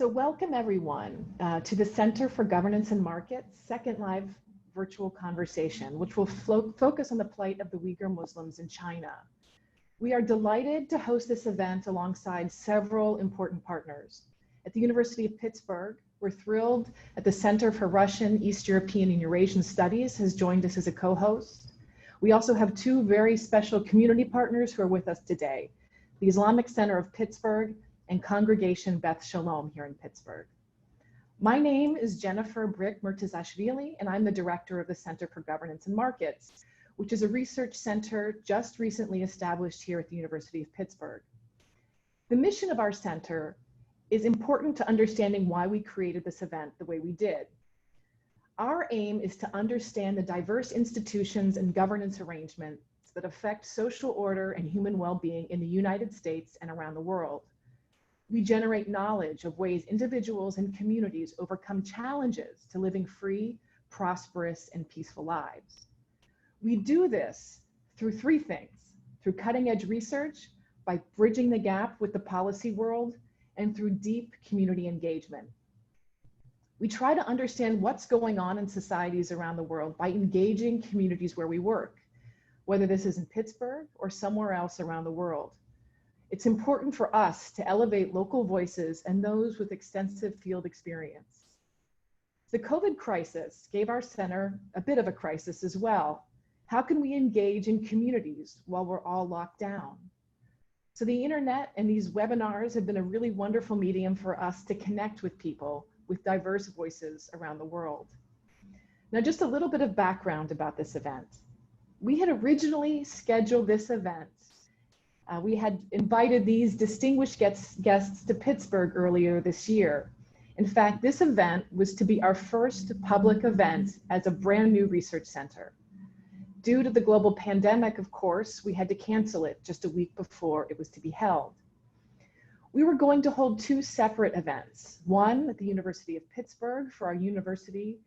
So welcome everyone to the Center for Governance and Markets second live virtual conversation, which will focus on the plight of the Uyghur Muslims in China. We are delighted to host this event alongside several important partners. At the University of Pittsburgh, we're thrilled that the Center for Russian, East European, and Eurasian Studies has joined us as a co-host. We also have two very special community partners who are with us today, the Islamic Center of Pittsburgh and Congregation Beth Shalom here in Pittsburgh. My name is Jennifer Brick Murtazashvili, and I'm the director of the Center for Governance and Markets, which is a research center just recently established here at the University of Pittsburgh. The mission of our center is important to understanding why we created this event the way we did. Our aim is to understand the diverse institutions and governance arrangements that affect social order and human well-being in the United States and around the world. We generate knowledge of ways individuals and communities overcome challenges to living free, prosperous, and peaceful lives. We do this through three things: through cutting-edge research, by bridging the gap with the policy world, and through deep community engagement. We try to understand what's going on in societies around the world by engaging communities where we work, whether this is in Pittsburgh or somewhere else around the world. It's important for us to elevate local voices and those with extensive field experience. The COVID crisis gave our center a bit of a crisis as well. How can we engage in communities while we're all locked down? So the internet and these webinars have been a really wonderful medium for us to connect with people with diverse voices around the world. Now, just a little bit of background about this event. We had originally scheduled this event. We had invited these distinguished guests to Pittsburgh earlier this year. In fact, this event was to be our first public event as a brand new research center. Due to the global pandemic, of course, we had to cancel it just a week before it was to be held. We were going to hold two separate events, one at the University of Pittsburgh for our university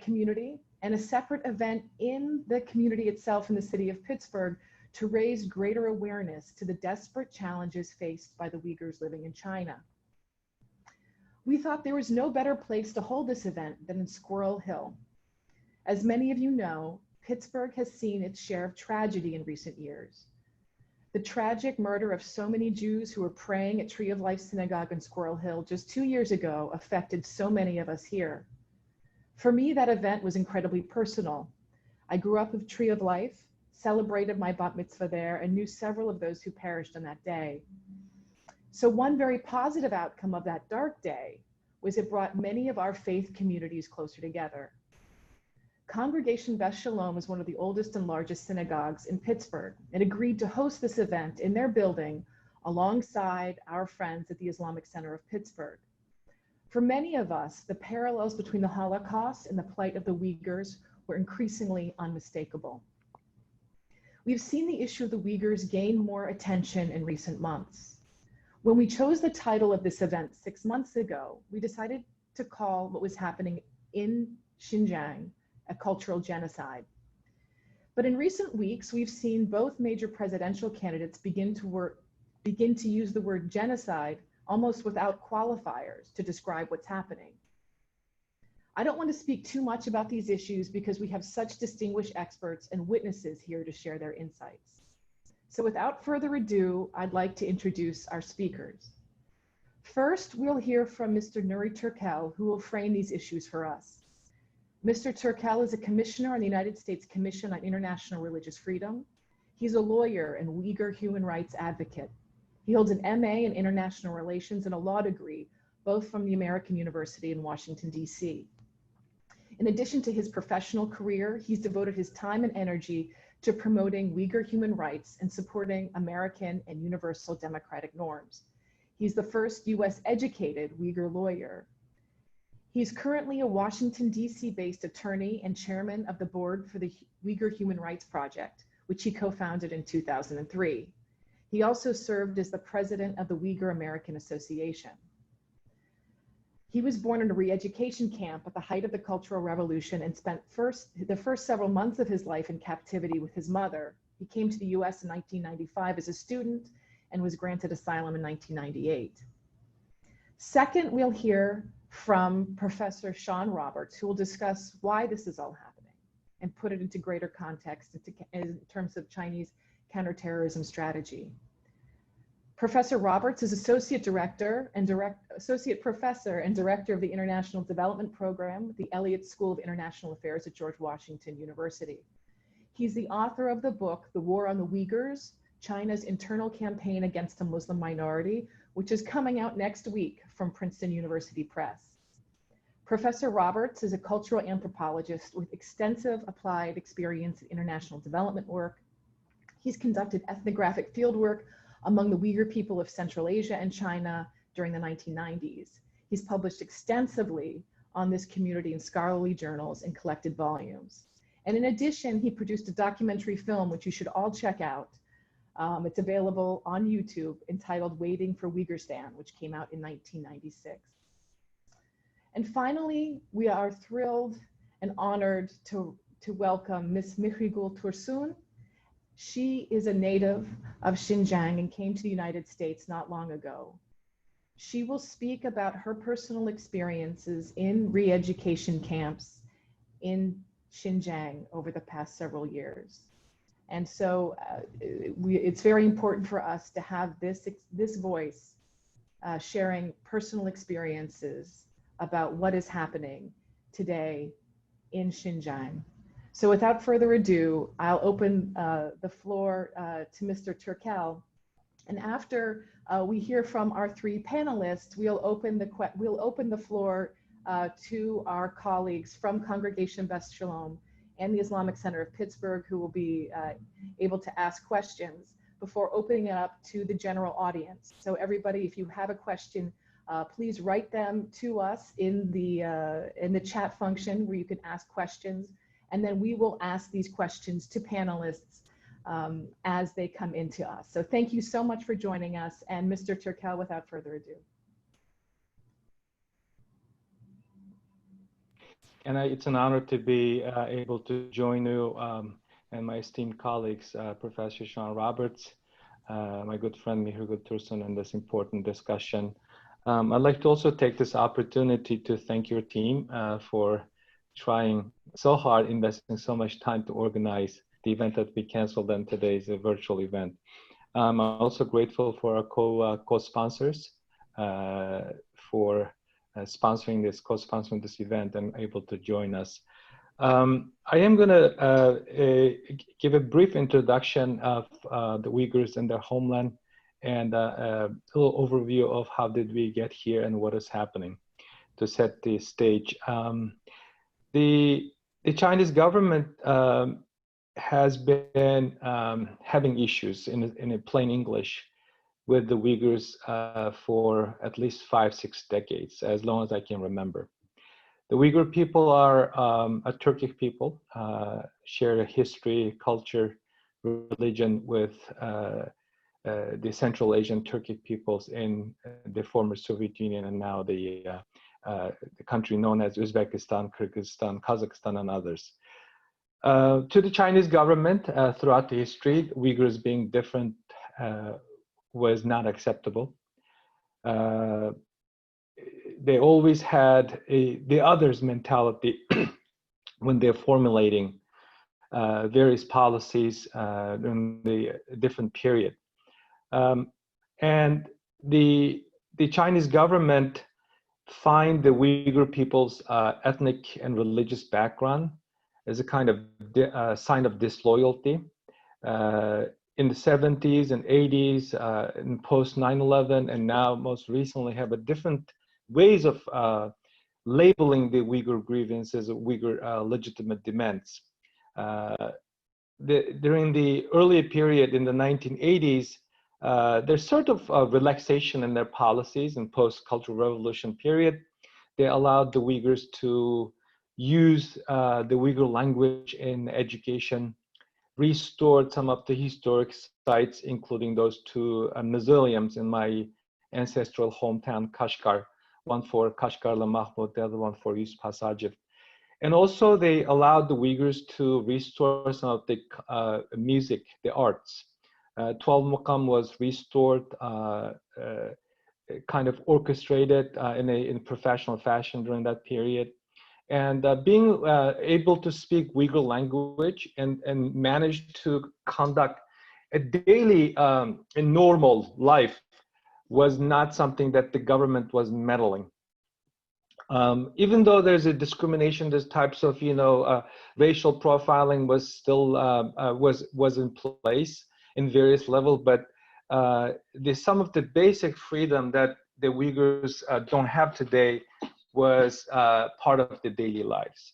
community, and a separate event in the community itself in the city of Pittsburgh to raise greater awareness to the desperate challenges faced by the Uyghurs living in China. We thought there was no better place to hold this event than in Squirrel Hill. As many of you know, Pittsburgh has seen its share of tragedy in recent years. The tragic murder of so many Jews who were praying at Tree of Life Synagogue in Squirrel Hill just 2 years ago affected so many of us here. For me, that event was incredibly personal. I grew up with Tree of Life, celebrated my bat mitzvah there, and knew several of those who perished on that day. So one very positive outcome of that dark day was it brought many of our faith communities closer together. Congregation Beth Shalom is one of the oldest and largest synagogues in Pittsburgh and agreed to host this event in their building alongside our friends at the Islamic Center of Pittsburgh. For many of us, the parallels between the Holocaust and the plight of the Uyghurs were increasingly unmistakable. We've seen the issue of the Uyghurs gain more attention in recent months. When we chose the title of this event 6 months ago, we decided to call what was happening in Xinjiang a cultural genocide. But in recent weeks, we've seen both major presidential candidates begin to use the word genocide almost without qualifiers to describe what's happening. I don't want to speak too much about these issues because we have such distinguished experts and witnesses here to share their insights. So without further ado, I'd like to introduce our speakers. First, we'll hear from Mr. Nury Turkel, who will frame these issues for us. Mr. Turkel is a commissioner on the United States Commission on International Religious Freedom. He's a lawyer and Uyghur human rights advocate. He holds an MA in International Relations and a law degree, both from the American University in Washington, D.C. In addition to his professional career, he's devoted his time and energy to promoting Uyghur human rights and supporting American and universal democratic norms. He's the first US educated Uyghur lawyer. He's currently a Washington, D.C. based attorney and chairman of the board for the Uyghur Human Rights Project, which he co-founded in 2003. He also served as the president of the Uyghur American Association. He was born in a re-education camp at the height of the Cultural Revolution and spent the first several months of his life in captivity with his mother. He came to the US in 1995 as a student and was granted asylum in 1998. Second, we'll hear from Professor Sean Roberts, who will discuss why this is all happening and put it into greater context in terms of Chinese counterterrorism strategy. Professor Roberts is Associate Professor and Director of the International Development Program at the Elliott School of International Affairs at George Washington University. He's the author of the book, The War on the Uyghurs, China's Internal Campaign Against the Muslim Minority, which is coming out next week from Princeton University Press. Professor Roberts is a cultural anthropologist with extensive applied experience in international development work. He's conducted ethnographic fieldwork among the Uyghur people of Central Asia and China during the 1990s. He's published extensively on this community in scholarly journals and collected volumes. And in addition, he produced a documentary film, which you should all check out. It's available on YouTube, entitled Waiting for Uyghurstan, which came out in 1996. And finally, we are thrilled and honored to welcome Ms. Mihrigul Tursun. She is a native of Xinjiang and came to the United States not long ago. She will speak about her personal experiences in re-education camps in Xinjiang over the past several years. And so it's very important for us to have this voice sharing personal experiences about what is happening today in Xinjiang. So without further ado, I'll open the floor to Mr. Turkel. And after we hear from our three panelists, we'll open the floor to our colleagues from Congregation Beth Shalom and the Islamic Center of Pittsburgh, who will be able to ask questions before opening it up to the general audience. So everybody, if you have a question, please write them to us in the chat function where you can ask questions. And then we will ask these questions to panelists as they come into us. So thank you so much for joining us. And Mr. Turkel, without further ado. And it's an honor to be able to join you and my esteemed colleagues, Professor Sean Roberts, my good friend Mihrigul Tursun, in this important discussion. I'd like to also take this opportunity to thank your team for trying so hard, investing so much time to organize the event that we canceled, and today is a virtual event. I'm also grateful for our co-sponsors for co-sponsoring this event and able to join us. I am going to give a brief introduction of the Uyghurs and their homeland, and a little overview of how did we get here and what is happening to set the stage. The Chinese government has been having issues in plain English with the Uyghurs for at least 5-6 decades, as long as I can remember. The Uyghur people are a Turkic people, share a history, culture, religion with the Central Asian Turkic peoples in the former Soviet Union and now the country known as Uzbekistan, Kyrgyzstan, Kazakhstan, and others. To the Chinese government, throughout the history, Uyghurs being different was not acceptable. They always had the others mentality when they're formulating various policies in the different period. And the Chinese government find the Uyghur people's ethnic and religious background as a kind of sign of disloyalty. In the 70s and 80s, in post 9/11, and now most recently have a different ways of labeling the Uyghur grievances, Uyghur legitimate demands. During the earlier period in the 1980s, there's sort of a relaxation in their policies in post-Cultural Revolution period. They allowed the Uyghurs to use the Uyghur language in education, restored some of the historic sites, including those two mausoleums in my ancestral hometown, Kashgar, one for Kashgarlı Mahmud, the other one for Yusuf Hasacev. And also they allowed the Uyghurs to restore some of the music, the arts. 12 Muqam was restored kind of orchestrated in a professional fashion during that period. And being able to speak Uyghur language and manage to conduct a daily a normal life was not something that the government was meddling. Even though there's a discrimination, there's types of, racial profiling was still was in place in various levels, but some of the basic freedom that the Uyghurs don't have today was part of the daily lives.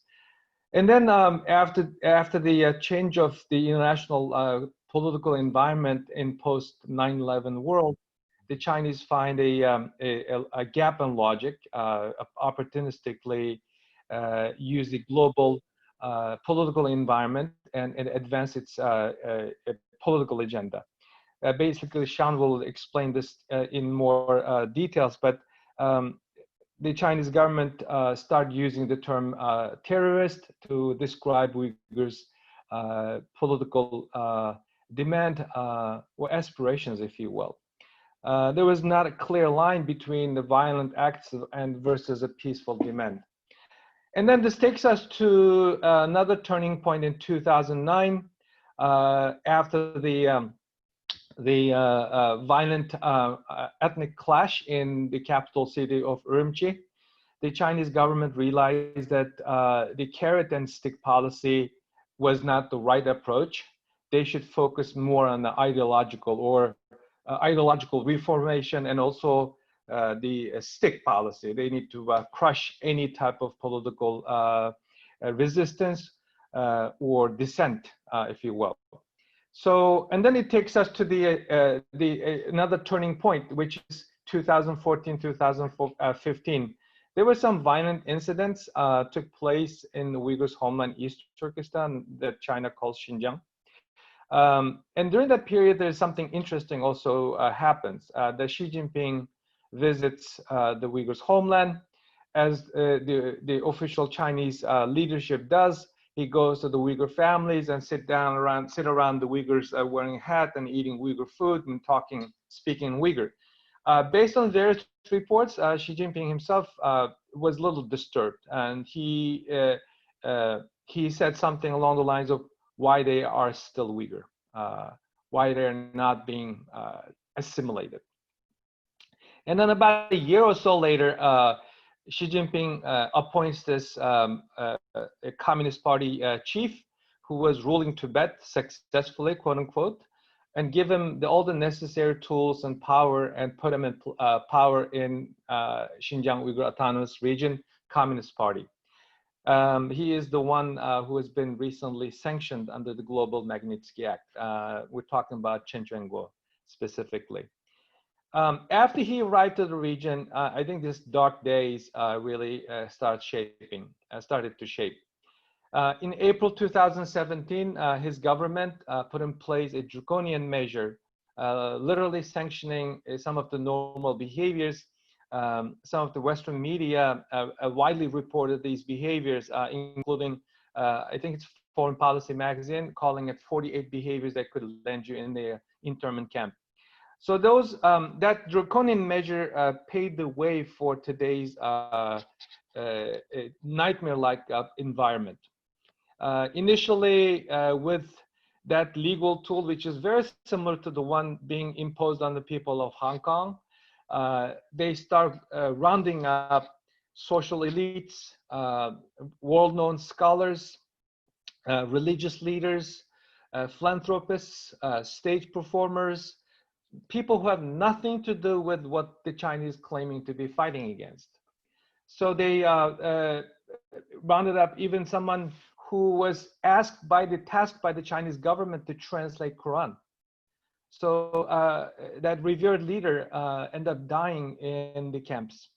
And then after the change of the international political environment in post 9/11 world, the Chinese find a gap in logic, opportunistically use the global political environment and advance its political agenda. Basically, Sean will explain this in more details, but the Chinese government started using the term terrorist to describe Uyghurs' political demand or aspirations, if you will. There was not a clear line between the violent acts and versus a peaceful demand. And then this takes us to another turning point in 2009, after the violent ethnic clash in the capital city of Urumqi. The Chinese government realized that the carrot and stick policy was not the right approach. They should focus more on the ideological reformation, and also the stick policy. They need to crush any type of political resistance or dissent, if you will. So, and then it takes us to another turning point, which is 2014, 2015. There were some violent incidents took place in the Uyghurs' homeland, East Turkestan, that China calls Xinjiang. And during that period, there's something interesting also happens. That Xi Jinping visits the Uyghurs' homeland, as the official Chinese leadership does. He goes to the Uyghur families and sit around the Uyghurs wearing a hat and eating Uyghur food and speaking Uyghur. Based on various reports, Xi Jinping himself was a little disturbed, and he said something along the lines of why they are still Uyghur, why they're not being assimilated. And then about a year or so later, Xi Jinping appoints this a Communist Party chief who was ruling Tibet successfully, quote unquote, and give him all the necessary tools and power, and put him in power in Xinjiang Uyghur Autonomous Region Communist Party. He is the one who has been recently sanctioned under the Global Magnitsky Act. We're talking about Chen Quanguo specifically. After he arrived to the region, I think these dark days really started to shape. In April 2017, his government put in place a draconian measure, literally sanctioning some of the normal behaviors. Some of the Western media widely reported these behaviors, including, I think it's Foreign Policy magazine, calling it 48 behaviors that could land you in the internment camp. So that draconian measure paved the way for today's nightmare-like environment. Initially, with that legal tool, which is very similar to the one being imposed on the people of Hong Kong, they start rounding up social elites, world-known scholars, religious leaders, philanthropists, stage performers, people who have nothing to do with what the Chinese claiming to be fighting against. So they rounded up even someone who was tasked by the Chinese government to translate Quran. So that revered leader ended up dying in the camps.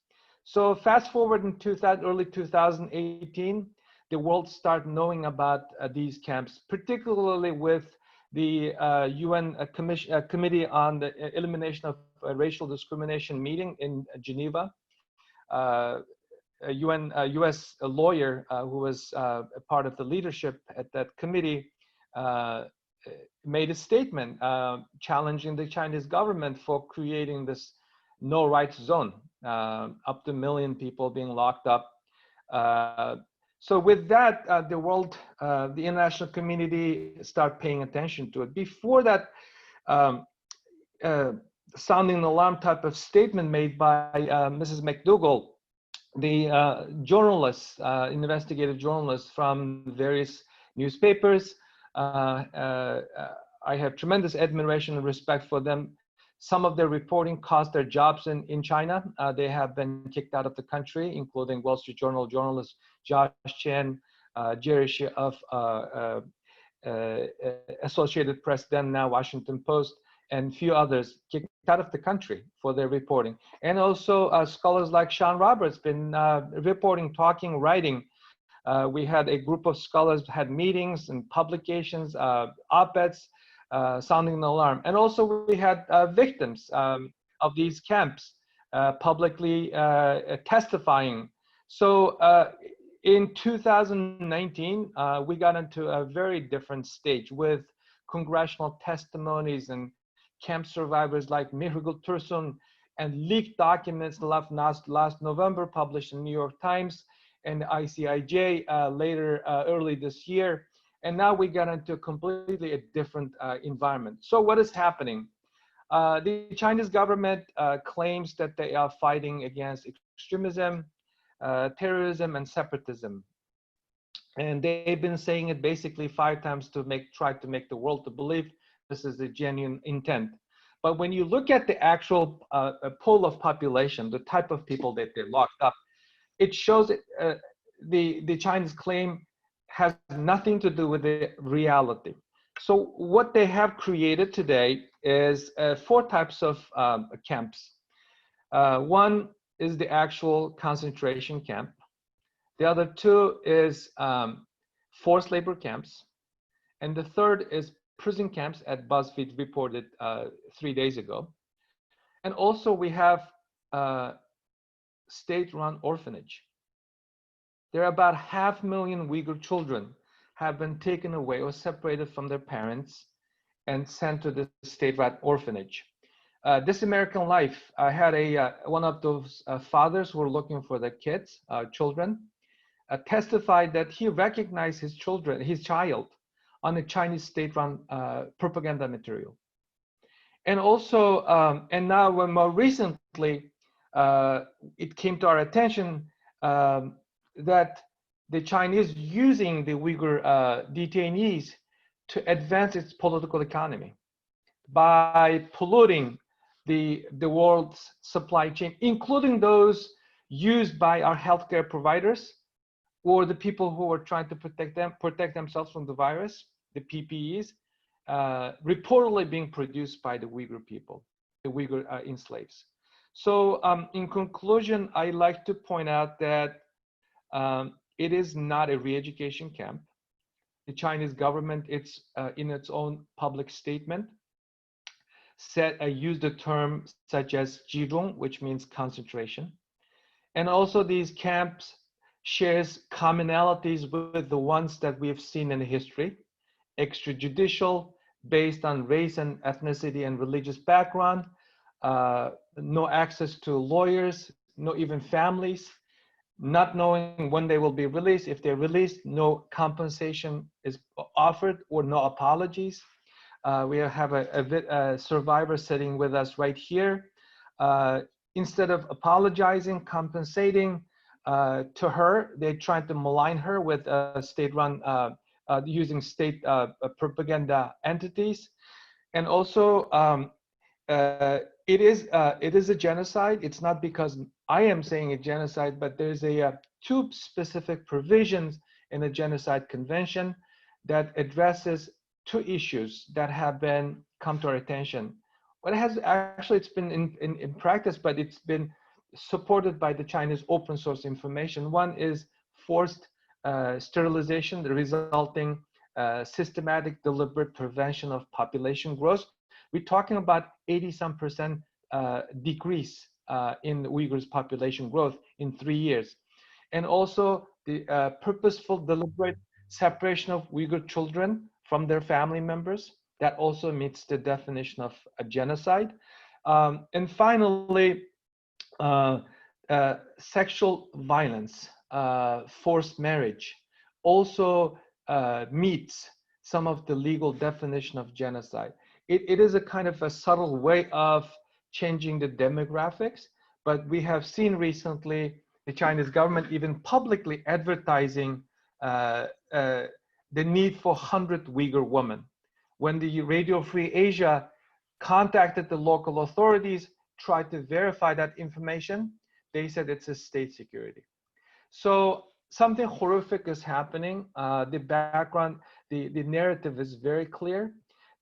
So fast forward in early 2018, the world started knowing about these camps, particularly with the UN Committee on the Elimination of Racial Discrimination meeting in Geneva. A US lawyer who was a part of the leadership at that committee made a statement challenging the Chinese government for creating this no rights zone, up to 1 million people being locked up. So with that, the world, the international community start paying attention to it. Before that, sounding alarm type of statement made by Mrs. McDougall, the journalists, investigative journalists from various newspapers, I have tremendous admiration and respect for them. Some of their reporting cost their jobs in China. They have been kicked out of the country, including Wall Street Journal journalist Josh Chen, Jerry Shih of Associated Press, then now Washington Post, and few others kicked out of the country for their reporting. And also scholars like Sean Roberts been reporting, talking, writing. We had a group of scholars had meetings and publications, op-eds, sounding the alarm. And also we had victims of these camps publicly testifying. So in 2019, we got into a very different stage with congressional testimonies and camp survivors like Mihrigul Tursun, and leaked documents last November published in the New York Times and ICIJ later early this year. And now we got into completely a different environment. So what is happening? The Chinese government claims that they are fighting against extremism, terrorism, and separatism. And they've been saying it basically 5 times to try to make the world to believe this is the genuine intent. But when you look at the actual pool of population, the type of people that they locked up, it shows the Chinese claim has nothing to do with the reality. So what they have created today is 4 types of camps. One is the actual concentration camp. The other 2 is forced labor camps. And the third is prison camps, at BuzzFeed reported 3 days ago. And also we have state-run orphanage. There are about 500,000 Uyghur children have been taken away or separated from their parents and sent to the state-run orphanage. This American Life, I had one of those fathers who were looking for their kids, children, testified that he recognized his child on a Chinese state-run propaganda material. And also, and now when more recently, it came to our attention that the Chinese using the Uyghur detainees to advance its political economy by polluting the world's supply chain, including those used by our healthcare providers or the people who are trying to protect themselves from the virus, the PPEs, reportedly being produced by the Uyghur people, the Uyghur enslaves. So in conclusion, I like to point out that it is not a re-education camp. The Chinese government, it's in its own public statement, used a term such as "jizhong," which means concentration. And also these camps shares commonalities with the ones that we have seen in history: extrajudicial, based on race and ethnicity and religious background, no access to lawyers, no even families, not knowing when they will be released. If they're released, no compensation is offered or no apologies. We have a survivor sitting with us right here. Instead of apologizing, compensating to her, they tried to malign her with state-run, using state propaganda entities. And also, it is a genocide. It's not because I am saying a genocide, but there's 2 specific provisions in the Genocide Convention that addresses 2 issues that have come to our attention. But it has actually, it's been in practice, but it's been supported by the Chinese open source information. One is forced sterilization, the resulting systematic, deliberate prevention of population growth. We're talking about 80-some% decrease in the Uyghurs' population growth in 3 years. And also the purposeful, deliberate separation of Uyghur children from their family members. That also meets the definition of a genocide. And finally, sexual violence, forced marriage also meets some of the legal definition of genocide. It is a kind of a subtle way of changing the demographics, but we have seen recently the Chinese government even publicly advertising the need for 100 Uyghur women. When the Radio Free Asia contacted the local authorities, tried to verify that information, they said it's a state security. So something horrific is happening. The background, the narrative is very clear.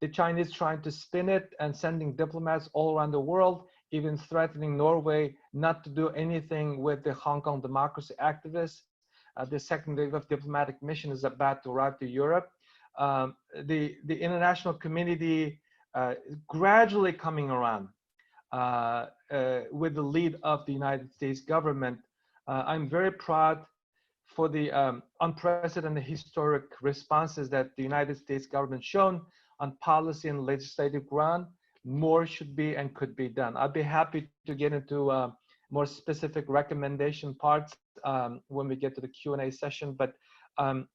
The Chinese trying to spin it and sending diplomats all around the world, even threatening Norway not to do anything with the Hong Kong democracy activists. The second wave of diplomatic mission is about to arrive to Europe. The international community gradually coming around with the lead of the United States government. I'm very proud for the unprecedented historic responses that the United States government shown on policy and legislative ground. More should be and could be done. I'd be happy to get into more specific recommendation parts when we get to the Q&A session. But I'd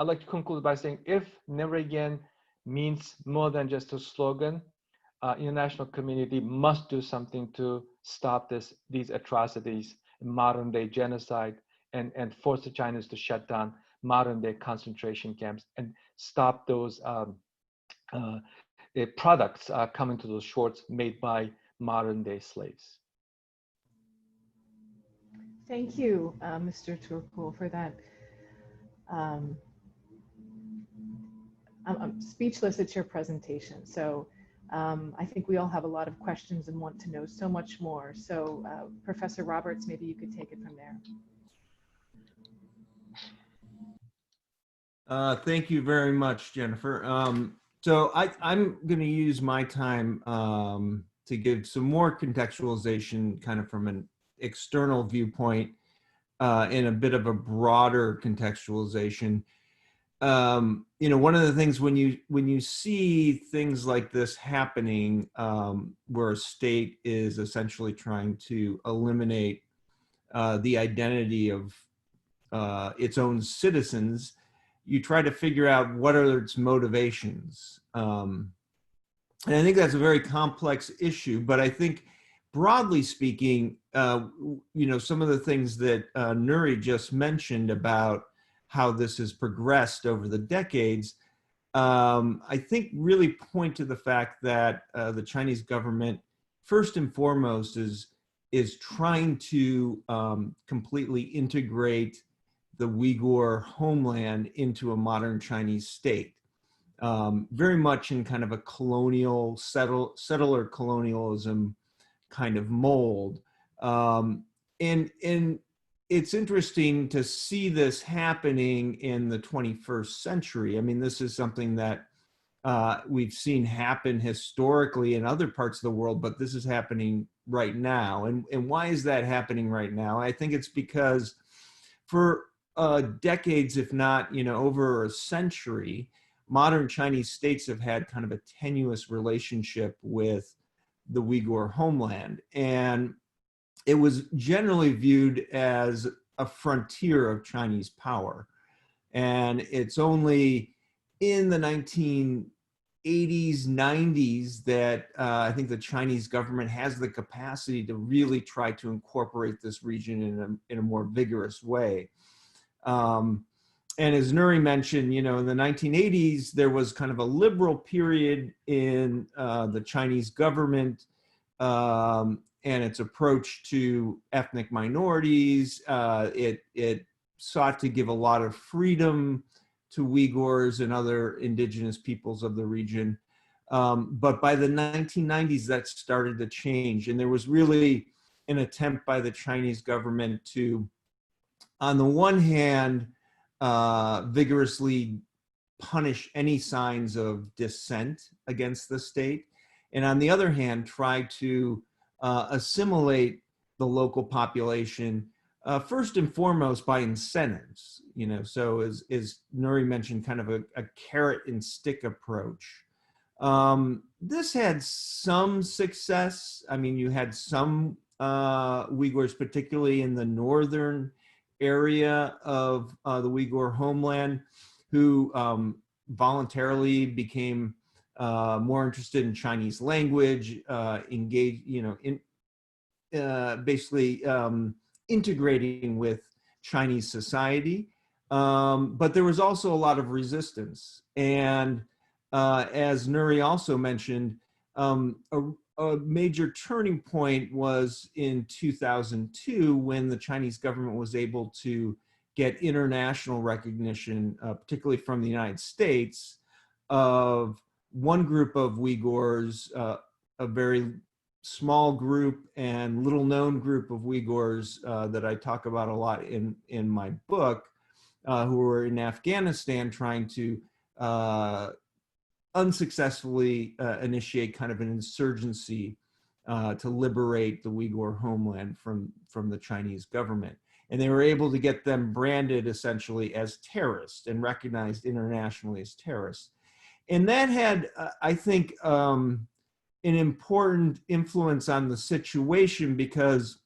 like to conclude by saying, if never again means more than just a slogan, international community must do something to stop these atrocities, modern day genocide, and force the Chinese to shut down modern day concentration camps and stop those products coming to those shores made by modern day slaves. Thank you, Mr. Turkel, for that. I'm speechless at your presentation. So I think we all have a lot of questions and want to know so much more. So Professor Roberts, maybe you could take it from there. Thank you very much, Jennifer. So I'm going to use my time to give some more contextualization kind of from an external viewpoint in a bit of a broader contextualization. You know, one of the things when you see things like this happening, where a state is essentially trying to eliminate the identity of its own citizens, you try to figure out what are its motivations. And I think that's a very complex issue, but I think broadly speaking, you know, some of the things that Nury just mentioned about how this has progressed over the decades, I think really point to the fact that the Chinese government, first and foremost, is trying to completely integrate the Uyghur homeland into a modern Chinese state, very much in kind of a colonial, settler colonialism kind of mold. And it's interesting to see this happening in the 21st century. I mean, this is something that we've seen happen historically in other parts of the world, but this is happening right now. And why is that happening right now? I think it's because for decades, if not, you know, over a century, modern Chinese states have had kind of a tenuous relationship with the Uyghur homeland. And it was generally viewed as a frontier of Chinese power. And it's only in the 1980s, 90s that I think the Chinese government has the capacity to really try to incorporate this region in a more vigorous way. And as Nury mentioned, you know, in the 1980s, there was kind of a liberal period in the Chinese government and its approach to ethnic minorities. It sought to give a lot of freedom to Uyghurs and other indigenous peoples of the region. But by the 1990s, that started to change. And there was really an attempt by the Chinese government to, on the one hand, vigorously punish any signs of dissent against the state. And on the other hand, try to assimilate the local population, first and foremost by incentives, you know, so as Nury mentioned, kind of a carrot and stick approach. This had some success. I mean, you had some Uyghurs, particularly in the northern area of the Uyghur homeland, who voluntarily became more interested in Chinese language, engaged, in basically integrating with Chinese society. But there was also a lot of resistance. And as Nury also mentioned, a major turning point was in 2002 when the Chinese government was able to get international recognition, particularly from the United States, of one group of Uyghurs, a very small group and little known group of Uyghurs that I talk about a lot in my book, who were in Afghanistan trying to unsuccessfully initiate kind of an insurgency to liberate the Uyghur homeland from the Chinese government. And they were able to get them branded essentially as terrorists and recognized internationally as terrorists. And that had, I think, an important influence on the situation, because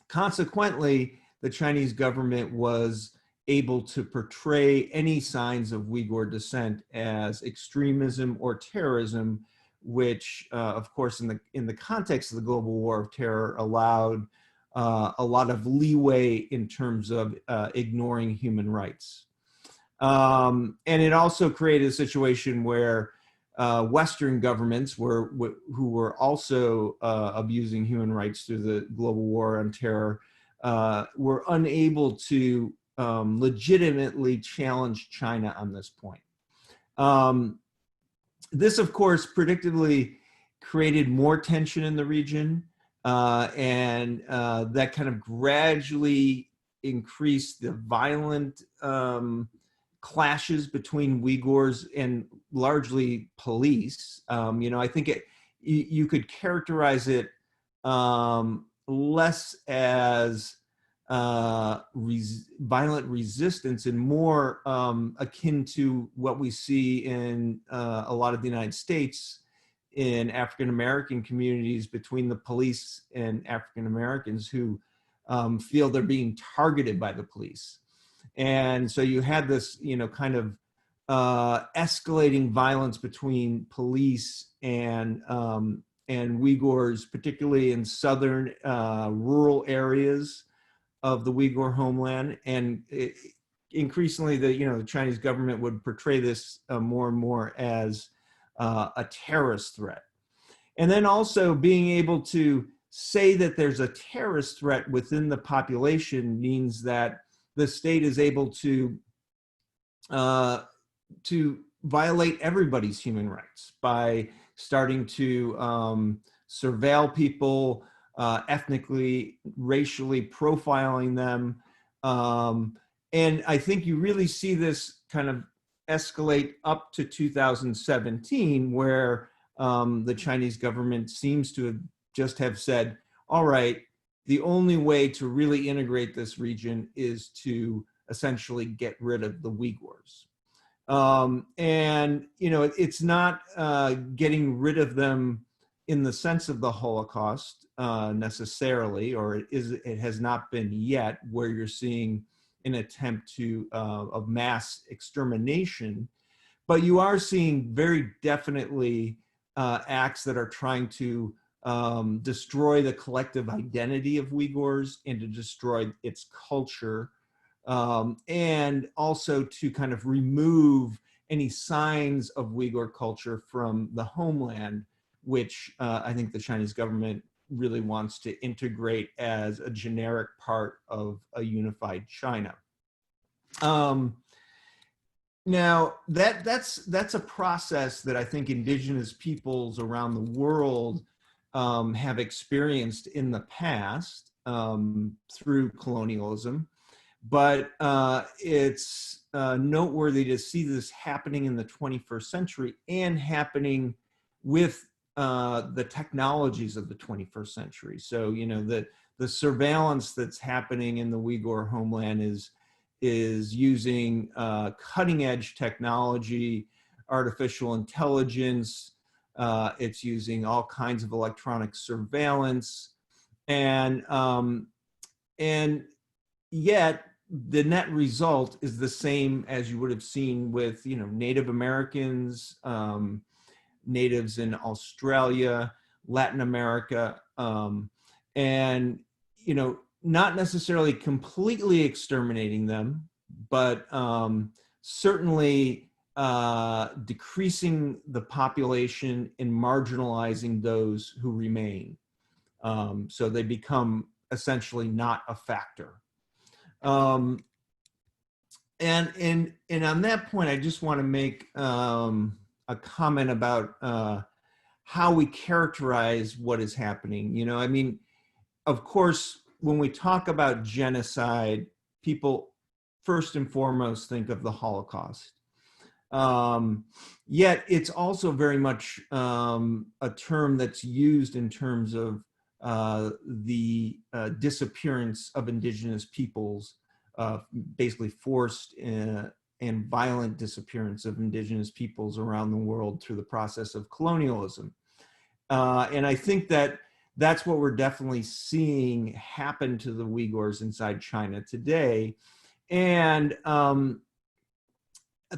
consequently, the Chinese government was able to portray any signs of Uyghur descent as extremism or terrorism, which, of course, in the context of the global war of terror, allowed a lot of leeway in terms of ignoring human rights. And it also created a situation where Western governments who were also abusing human rights through the global war on terror were unable to legitimately challenge China on this point. This, of course, predictably created more tension in the region, and that kind of gradually increased the violent clashes between Uyghurs and largely police. I think you could characterize it less as violent resistance and more akin to what we see in a lot of the United States in African American communities between the police and African Americans who feel they're being targeted by the police. And so you had this, kind of escalating violence between police and Uyghurs, particularly in southern rural areas of the Uyghur homeland. And increasingly, the Chinese government would portray this more and more as a terrorist threat. And then also being able to say that there's a terrorist threat within the population means that the state is able to violate everybody's human rights by starting to surveil people, ethnically, racially profiling them. And I think you really see this kind of escalate up to 2017, where the Chinese government seems to have said, all right, the only way to really integrate this region is to essentially get rid of the Uyghurs. And, it's not getting rid of them in the sense of the Holocaust necessarily, or it has not been yet, where you're seeing an attempt of mass extermination, but you are seeing very definitely acts that are trying to destroy the collective identity of Uyghurs and to destroy its culture, and also to kind of remove any signs of Uyghur culture from the homeland, which I think the Chinese government really wants to integrate as a generic part of a unified China. Now, that's a process that I think indigenous peoples around the world have experienced in the past through colonialism, but it's noteworthy to see this happening in the 21st century and happening with the technologies of the 21st century. So, the surveillance that's happening in the Uyghur homeland is using cutting edge technology, artificial intelligence, It's using all kinds of electronic surveillance, and yet the net result is the same as you would have seen with, you know, Native Americans, natives in Australia, Latin America, and, you know, not necessarily completely exterminating them, but certainly decreasing the population and marginalizing those who remain. So they become essentially not a factor. And on that point, I just want to make a comment about how we characterize what is happening. You know, I mean, of course, when we talk about genocide, people first and foremost think of the Holocaust. Yet it's also very much a term that's used in terms of the disappearance of indigenous peoples, basically forced and violent disappearance of indigenous peoples around the world through the process of colonialism. And I think that that's what we're definitely seeing happen to the Uyghurs inside China today. And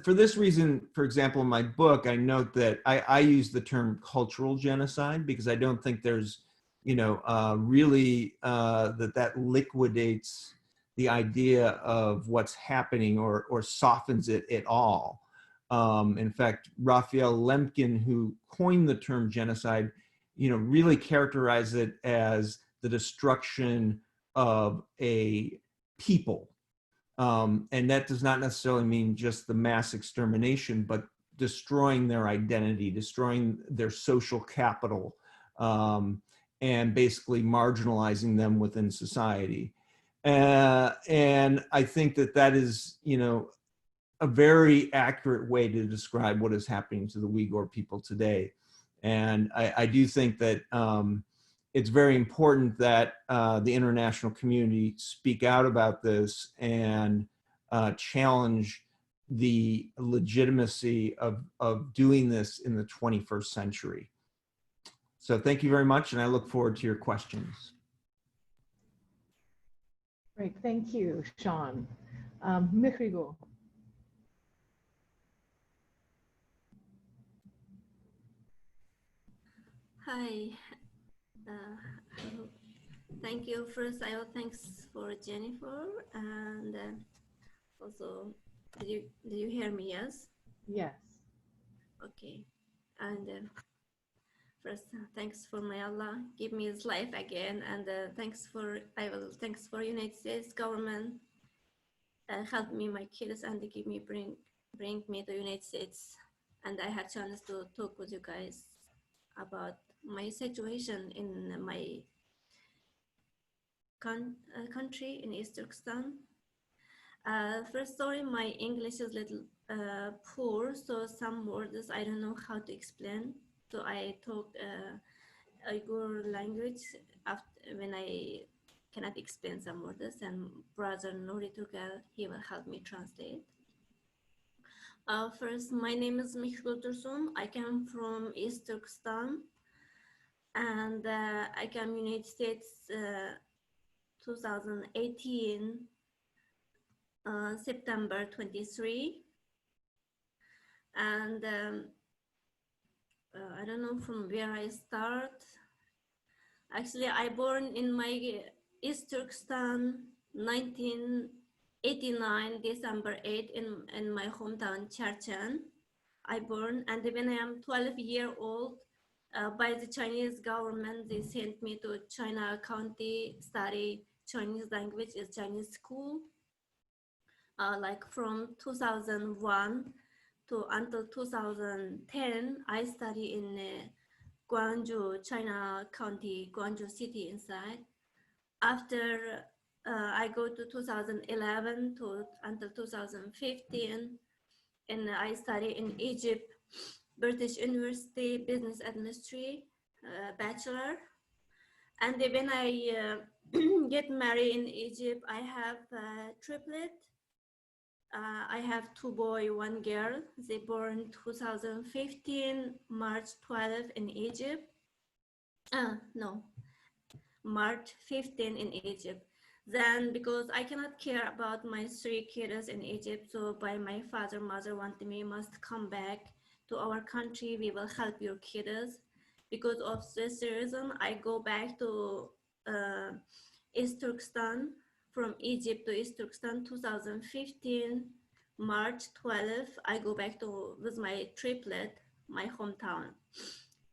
for this reason, for example, in my book, I note that I use the term cultural genocide because I don't think there's, you know, really that liquidates the idea of what's happening or softens it at all. In fact, Raphael Lemkin, who coined the term genocide, you know, really characterized it as the destruction of a people. And that does not necessarily mean just the mass extermination, but destroying their identity, destroying their social capital, and basically marginalizing them within society. And I think that that is, you know, a very accurate way to describe what is happening to the Uyghur people today. And I do think that it's very important that the international community speak out about this and challenge the legitimacy of doing this in the 21st century. So thank you very much, and I look forward to your questions. Great, thank you, Sean. Mihrigul. Hi. Thank you. First, I will thanks for Jennifer, and also, did you hear me? Yes. Yes. Okay. And first, thanks for my Allah, give me His life again, and thanks for United States government help me my kids and give me bring me to United States, and I had chance to talk with you guys about my situation in my country in East Turkestan. First, sorry, my English is a little poor, so some words I don't know how to explain. So I talk Uyghur language after when I cannot explain some words, and brother Nury Turkel, he will help me translate. First, my name is Mihrigul Tursun. I come from East Turkestan, and I came United States 2018, September 23. And I don't know from where I start. Actually, I born in my East Turkestan 1989, December 8 in my hometown, Charchan. I born, and when I am 12 years old, by the Chinese government, they sent me to China County study Chinese language is Chinese school. Like from 2001 to until 2010, I study in Guangzhou, China County, Guangzhou City inside. After I go to 2011 to until 2015, and I study in Egypt, British University Business Administration, bachelor. And when I get married in Egypt, I have a triplet. I have 2 boys, 1 girl. They born 2015, March 12 in Egypt. No, March 15 in Egypt. Then because I cannot care about my 3 kids in Egypt, so by my father, mother wanted me must come back to our country. We will help your kids. Because of this reason, I go back to East Turkestan, from Egypt to East Turkestan 2015, March 12, I go back to with my triplet, my hometown.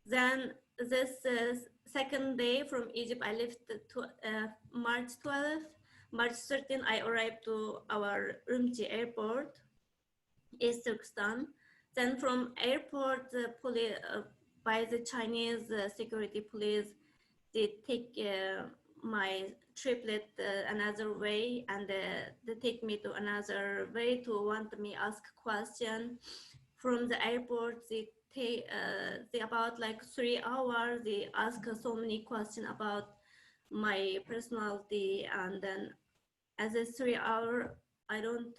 Then this second day from Egypt, I left to March 12. March 13, I arrived to our Urumqi airport, East Turkestan. Then from airport, by the Chinese security police, they take my triplet another way, and they take me to another way to want me ask question. From the airport, they about like 3 hours, they ask so many questions about my personality, and then as a 3 hour, I don't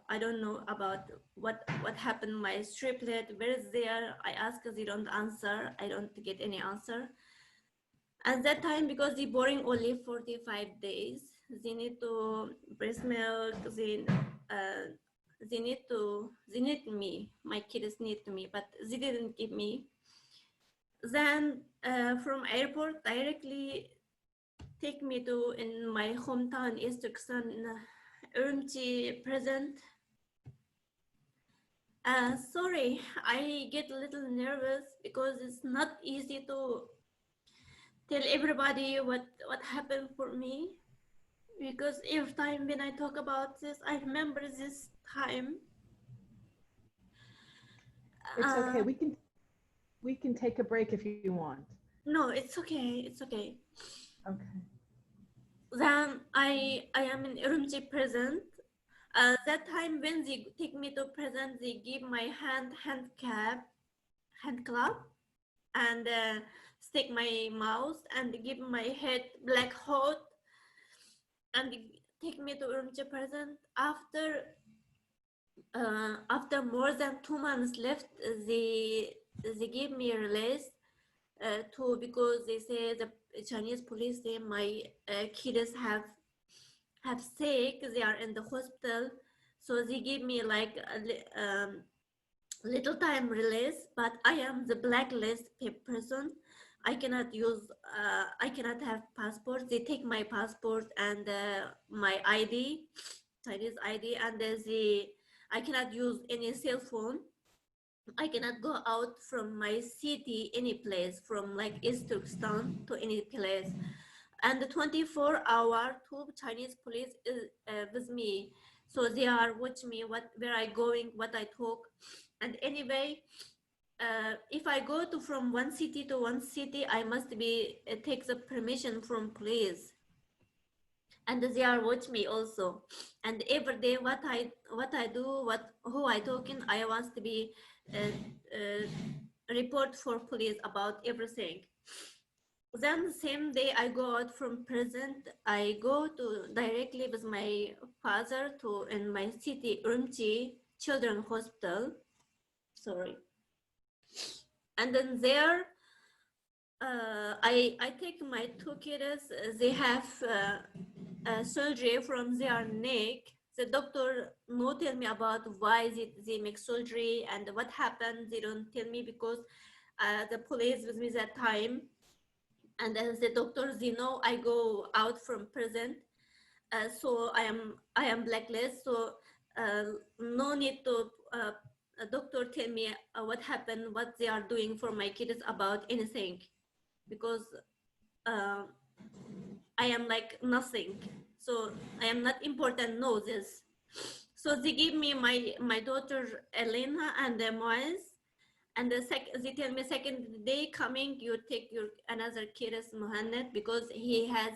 I don't know about what happened my triplet, where is there. I ask, they don't answer. I don't get any answer. At that time, because they boring only 45 days, they need to breast milk, they need me, my kids need me, but they didn't give me. Then from airport directly take me to in my hometown, East Turkestan, Urumqi present. Sorry, I get a little nervous because it's not easy to tell everybody what happened for me, because every time when I talk about this, I remember this time. It's okay. We can take a break if you want. No, it's okay. It's okay. Okay. Then I am in Urumqi present. That time when they take me to present, they give my hand clap, and stick my mouth and give my head black hot, and take me to Urumqi present. After more than 2 months left, they give me a release because they say the Chinese police say my kids have sick, they are in the hospital, so they give me like a little time release, but I am the blacklist person. I cannot use, I cannot have passport. They take my passport and my ID, Chinese ID, and I cannot use any cell phone. I cannot go out from my city, any place, from like East Turkestan to any place. And the 24-hour, 2 Chinese police is with me. So they are watching me, where I going, what I talk. And anyway, if I go from one city to one city, I must take the permission from police. And they are watching me also. And every day, what I do, who I talking, I want to be report for police about everything. Then the same day I go out from prison, I go to directly with my father to in my city, Urumqi Children's Hospital. Sorry. And then there, I take my 2 kids. They have surgery from their neck. The doctor no tell me about why they make surgery and what happened. They don't tell me because the police with me that time. And as the doctors, they know I go out from prison, so I am blacklist. So no need to a doctor tell me what happened, what they are doing for my kids about anything, because I am like nothing. So I am not important. Know this. So they give me my daughter Elena and Moise. And they tell me second day coming, you take your another kid as Mohammed, because he has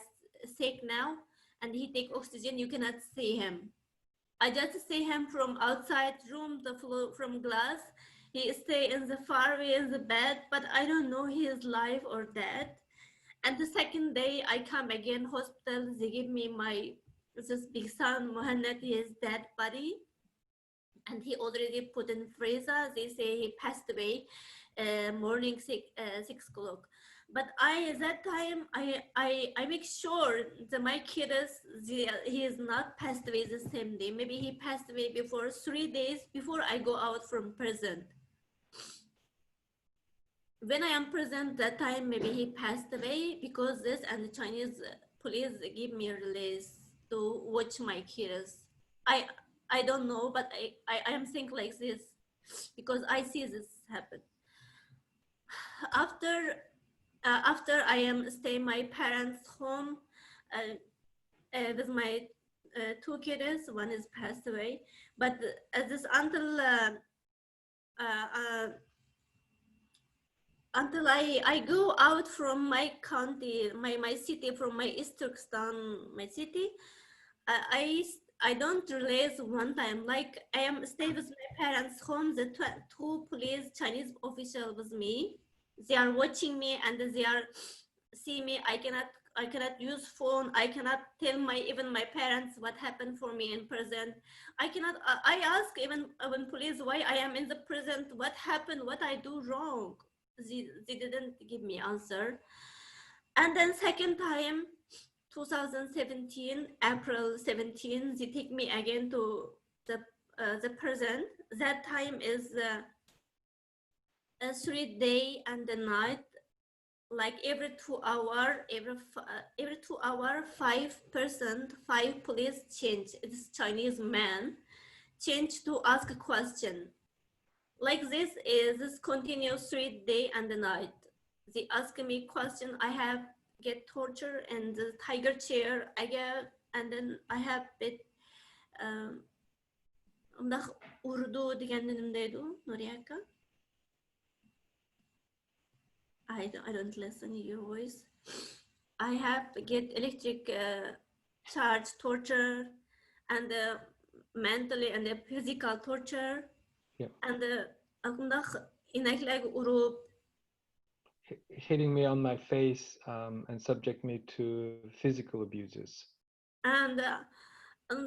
sick now and he take oxygen, you cannot see him. I just see him from outside room, the floor from glass. He stay in the far away in the bed, but I don't know he is alive or dead. And the second day I come again hospital, they give me my this big son, Mohammed, his dead body, and he already put in freezer. They say he passed away morning 6 o'clock. But at that time, I make sure that my kid he is not passed away the same day. Maybe he passed away before 3 days before I go out from prison. When I am present that time, maybe he passed away because this, and the Chinese police give me a release to watch my kids. I don't know, but I am thinking like this because I see this happen. After I am stay my parents' home with my 2 kids, one is passed away, but this until I go out from my county, my city, from my East Turkestan, my city, I don't realize one time, like I am stay with my parents' home, the 2 police Chinese officials with me. They are watching me and they are see me. I cannot use phone. I cannot tell even my parents what happened for me in prison. I cannot. I ask even when police why I am in the prison. What happened? What I do wrong? They didn't give me answer. And then second time, 2017, April 17, they take me again to the prison. That time is a 3 day and a night, like every 2 hour, every 2 hour, 5 police change. It's Chinese man change to ask a question. Like this continuous 3 day and a night. They ask me question. I have get torture and the tiger chair I get, and then I have bit Urdu deganni nimdaydi Nury aka? I don't listen to your voice. I have get electric charge torture and mentally and physical torture. Yeah. And inaklag urub hitting me on my face and subject me to physical abuses. and then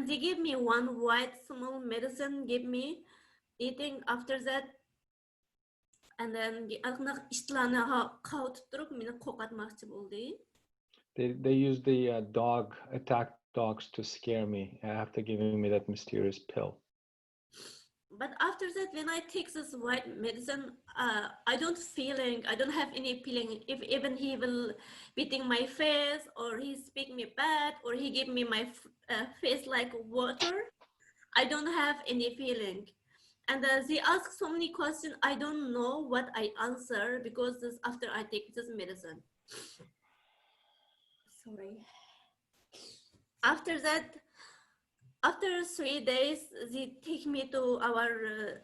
they give me one white small medicine, give me eating after that, and then They use the attack dogs to scare me after giving me that mysterious pill. But after that, when I take this white medicine, I don't have any feeling. If even he will beating my face, or he speak me bad, or he give me my face like water, I don't have any feeling. And they ask so many questions. I don't know what I answer because this after I take this medicine. Sorry. After that, after 3 days, they take me to our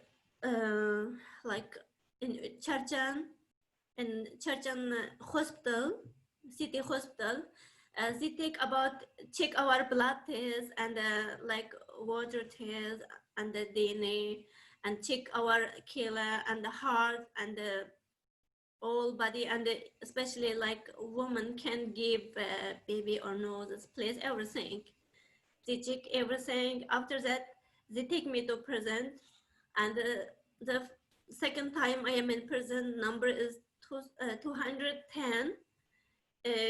like in Xinjiang hospital, city hospital. They check our blood test and like water test and the DNA, and check our kidney and the heart and the whole body, and especially like woman can give baby or no, this place everything. They check everything. After that, they take me to prison, and the second time I am in prison, number is 210.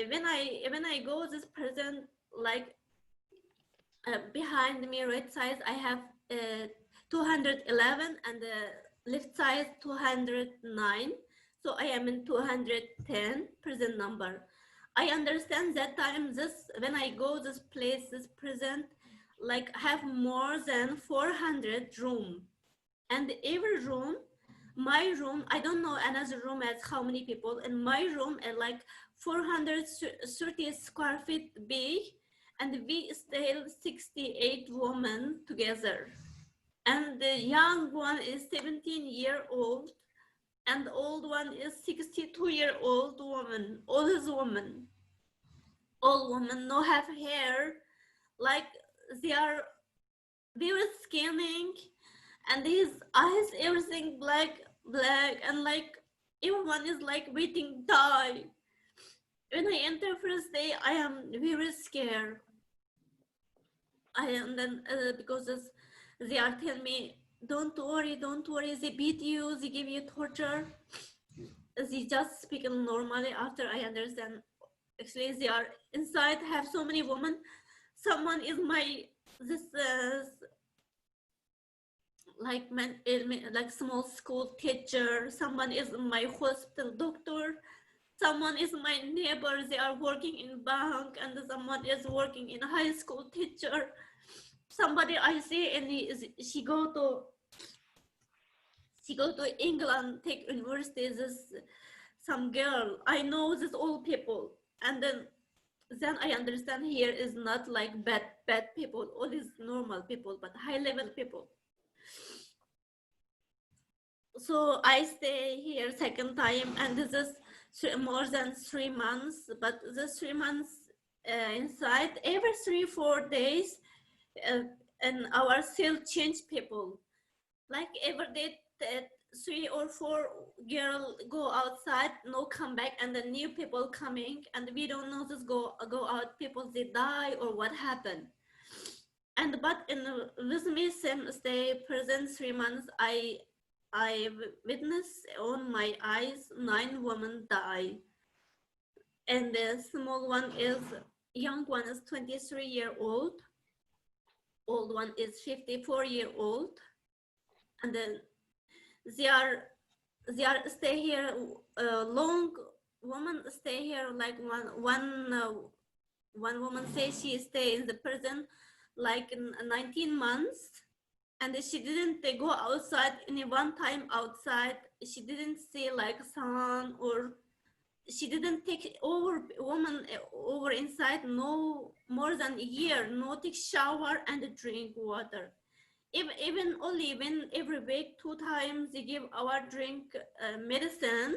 When I go this prison, like behind me right side I have 211, and the left side 209. So I am in 210 prison number. I understand that time when I go this place, this prison, like have more than 400 room, and every room, my room, I don't know another room has how many people. In my room at like 430 square feet big, and we stay 68 women together, and the young one is 17-year-old, and the old one is 62-year-old woman. All women no have hair, like they were scanning, and his eyes everything black, and like everyone is like waiting die. When I enter first day, I am very scared. And then because they are telling me, don't worry, they beat you, they give you torture. They just speak normally. After I understand, actually they are inside, have so many women. Someone is this like small school teacher. Someone is my hospital doctor. Someone is my neighbor. They are working in bank, and someone is working in high school teacher. Somebody I see, and she go to England, take university. Some girl I know. This all people, and then I understand here is not like bad people. All is normal people, but high level people. So I stay here second time, and this is more than 3 months. But the 3 months inside, every 3-4 days, and our cell change people. Like every day, 3 or 4 girl go outside, no come back, and the new people coming, and we don't know this go out people, they die or what happened. And but with me same stay present 3 months, I witnessed on my eyes 9 women die, and the small one is young one is 23-year-old, old one is 54-year-old, and then they are stay here long. Woman stay here like one woman says she stay in the prison like 19 months, and she didn't go outside any one time outside. She didn't see like sun, or she didn't take over woman over inside no more than a year, no take shower and drink water. Even only when every week 2 times they give our drink medicine,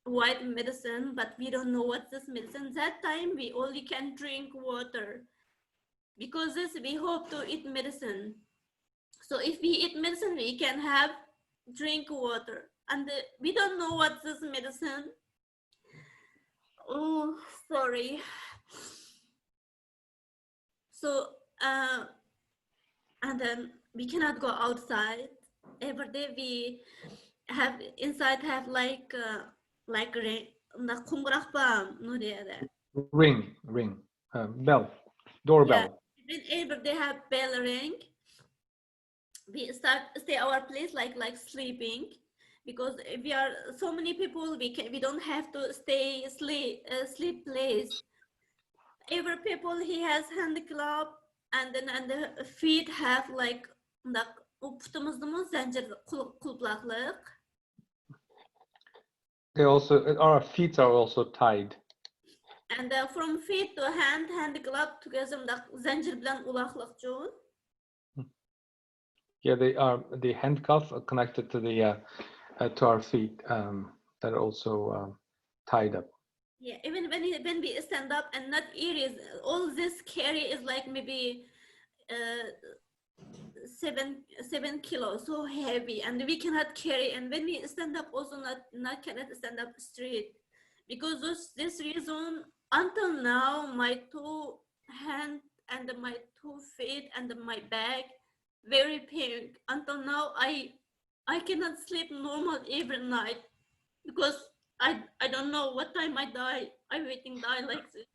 white medicine, but we don't know what this medicine. That time we only can drink water, because this we hope to eat medicine. So if we eat medicine, we can have drink water, and we don't know what this medicine. Oh, sorry. So and then we cannot go outside. Every day we have inside have like Ring, bell, doorbell. Yeah, every day have bell ring. We stay our place like sleeping, because if we are so many people, we don't have to stay sleep place. Every people he has hand club, and then the feet have like They also, our feet are also tied. and from feet to hand club together zincir bilen ulaqlıq joğun. Yeah, they are the handcuff are connected to the to our feet that are also tied up. Yeah, even when we stand up and not ears, all this carry is like maybe 7 kilos, so heavy, and we cannot carry. And when we stand up, also not cannot stand up straight, because this reason until now my 2 hands and my 2 feet and my back very pain. Until now I cannot sleep normal every night, because I don't know what time I die. I waiting die like this.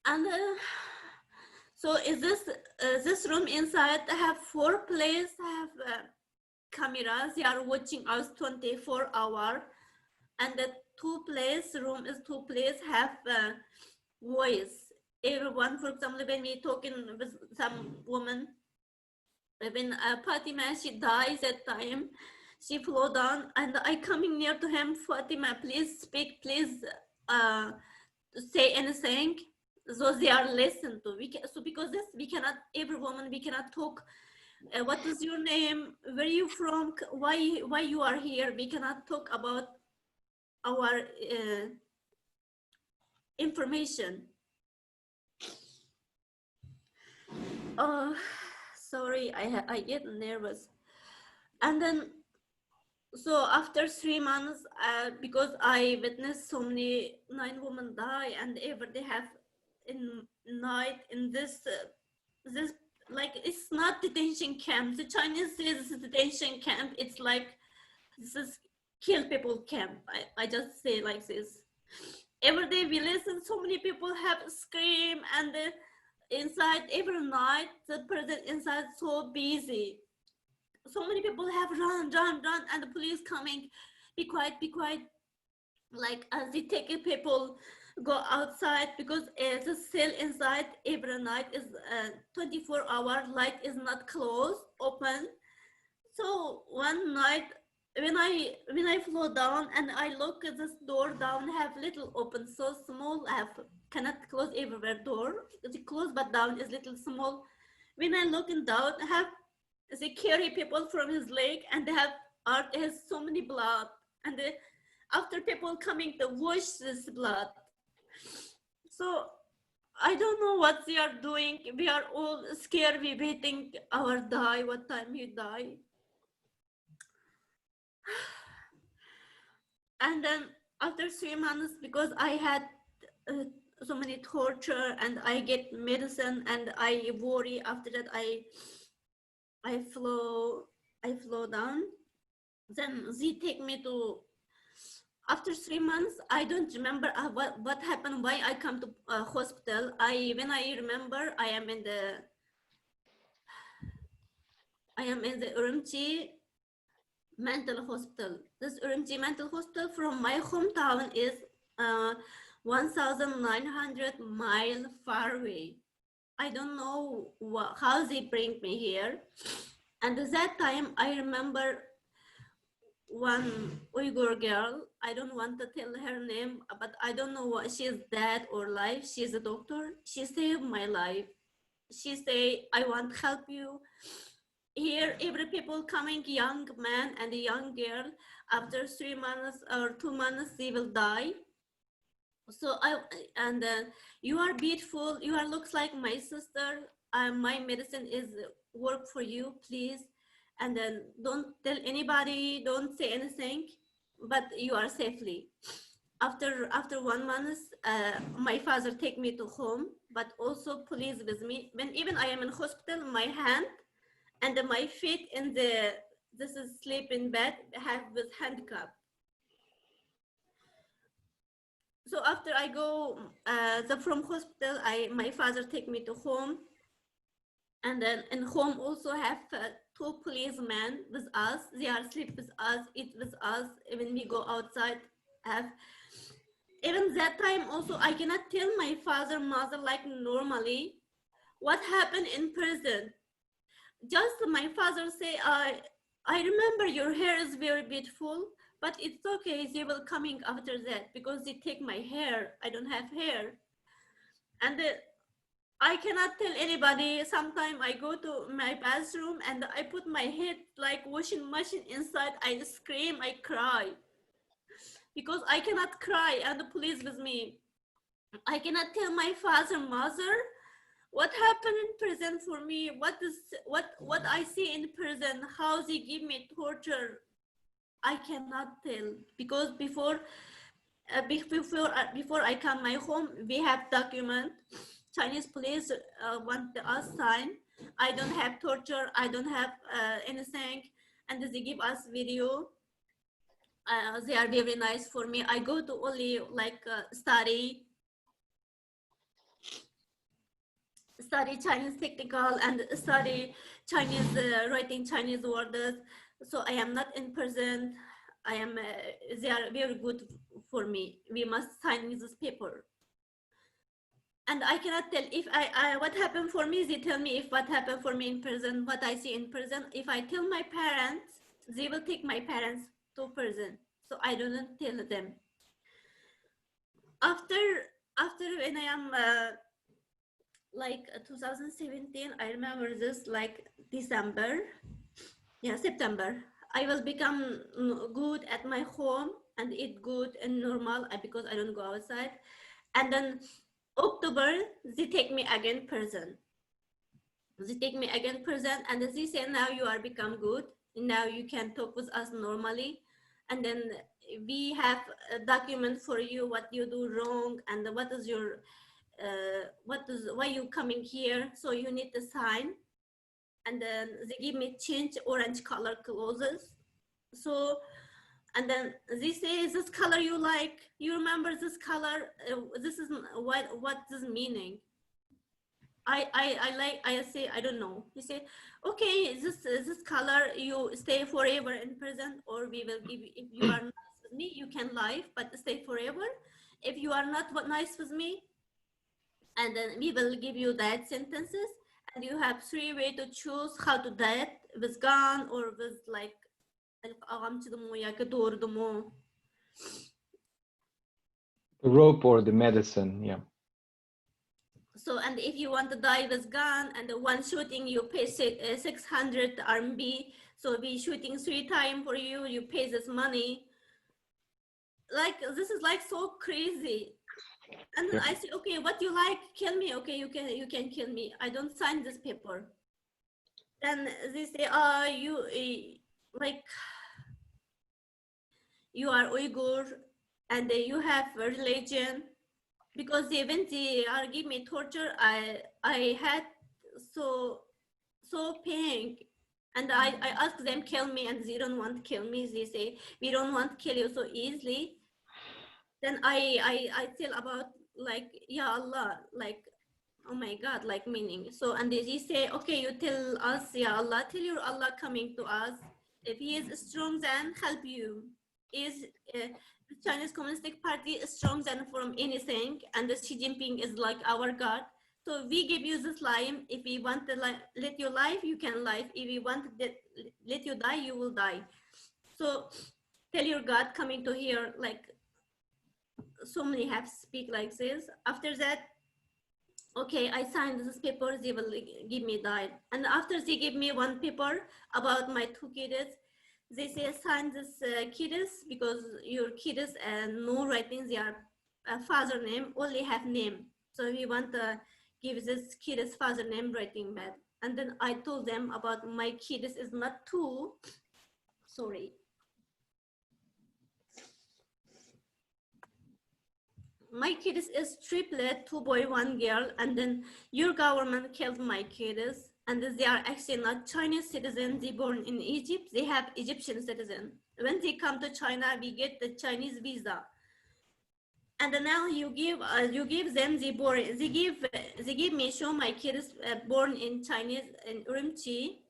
And so is this room inside have 4 places, have cameras. They are watching us 24 hours, and the 2 place room is 2 place have voice. Everyone, for example, when we talking with some woman, when Fatima, she dies at time, she flow down, and I coming near to him, Fatima, please speak, please say anything. So they are listened to. So because this, we cannot, every woman, we cannot talk. What is your name? Where are you from? Why you are here? We cannot talk about our information. Oh, sorry, I get nervous. And then So after 3 months, because I witnessed so many 9 women die, and ever they have in night in this this, like, it's not detention camp. The Chinese says it's a detention camp. It's like this is kill people camp. I just say like this. Every day we listen, so many people have scream, and inside every night the person inside so busy. So many people have run, and the police coming, be quiet, be quiet. Like as they take people go outside, because the cell inside every night is 24-hour light is not closed, open. So one night when I flow down and I look at this door down, have little open, so small, have cannot close everywhere door. It's closed but down is little small. When I looking down, have they carry people from his leg, and they have art has so many blood, and they, after people coming to wash this blood. So I don't know what they are doing. We are all scared. We waiting our die, what time he die. And then after 3 months, because I had so many torture, and I get medicine, and I worry after that I flow down. Then they take me to, after 3 months, I don't remember what happened, why I come to hospital. When I remember, I am in the Urumqi mental hospital. This Urumqi mental hospital from my hometown is 1,900 miles far away. I don't know how they bring me here. And at that time, I remember one Uyghur girl. I don't want to tell her name, but I don't know what she's dead or alive. She's a doctor. She saved my life. She say, I want to help you. Here, every people coming, young man and a young girl, after 3 months or 2 months, they will die. So you are beautiful. You are looks like my sister. My medicine is work for you, please. And then don't tell anybody, don't say anything, but you are safely. After 1 month, my father take me to home, but also police with me. When even I am in hospital, my hand and my feet in this is sleep in bed, have with handcuff. So after I go from hospital, my father take me to home, and then in home also have 2 policemen with us. They are sleep with us, eat with us. When we go outside, even that time also I cannot tell my father, mother like normally what happened in prison. Just my father say, I remember your hair is very beautiful, but it's okay, they will coming after that because they take my hair. I don't have hair. And I cannot tell anybody. Sometimes I go to my bathroom and I put my head like washing machine inside. I scream, I cry. Because I cannot cry and the police with me. I cannot tell my father, mother, what happened in prison for me, what I see in prison, how they give me torture. I cannot tell, because before I come my home, we have document. Chinese police want us sign. I don't have torture. I don't have anything, and they give us video. They are very nice for me. I go to only like study Chinese technical and study Chinese writing Chinese words. So I am not in prison. I am. They are very good for me. We must sign this paper. And I cannot tell if what happened for me. They tell me if what happened for me in prison, what I see in prison. If I tell my parents, they will take my parents to prison. So I don't tell them. After when I am like 2017, I remember this like December, yeah, September. I will become good at my home and eat good and normal because I don't go outside. And then October, they take me again prison. They take me again prison, and they say now you are become good. Now you can talk with us normally. And then we have a document for you what you do wrong and what is your why you coming here. So you need to sign. And then they give me change orange color clothes. So, and then they say, is this color you like? You remember this color? This is what this meaning? I say, I don't know. He said, okay, this color, you stay forever in prison, or we will give you, if you are nice with me, you can live, but stay forever. If you are not nice with me, and then we will give you that sentences, and you have 3 ways to choose how to die, with gun or with like The rope or the medicine, yeah. So, and if you want to die with gun and the one shooting, you pay 600 RMB. So we shooting 3 times for you, you pay this money. Like, this is like so crazy. And then I say, okay, what you like, kill me. Okay, you can kill me. I don't sign this paper. Then they say, like, you are Uyghur and you have a religion. Because when they are giving me torture, I had so pain, and I asked them kill me, and they don't want to kill me. They say we don't want to kill you so easily. Then I tell about like, ya Allah, like, oh my God, like meaning. So and they say, okay, you tell us, ya Allah, tell your Allah coming to us. If he is strong, then help you. Is the Chinese Communist Party is strong than from anything, and the Xi Jinping is like our God. So we give you this life. If we want to let you live, you can live. If we want to let you die, you will die. So tell your God coming to here, like so many have speak like this. After that, okay, I signed this paper, they will give me died. And after they give me one paper about my 2 kids, they say sign this kids because your kids no writing their father name, only have name. So we want to give this kids father name writing bad. And then I told them about my kids is not 2, sorry. My kids is triplet, 2 boy, 1 girl, and then your government killed my kids, and they are actually not Chinese citizens. They born in Egypt. They have Egyptian citizen. When they come to China, we get the Chinese visa. And now you give them they give me show my kids born in Chinese in Urumqi,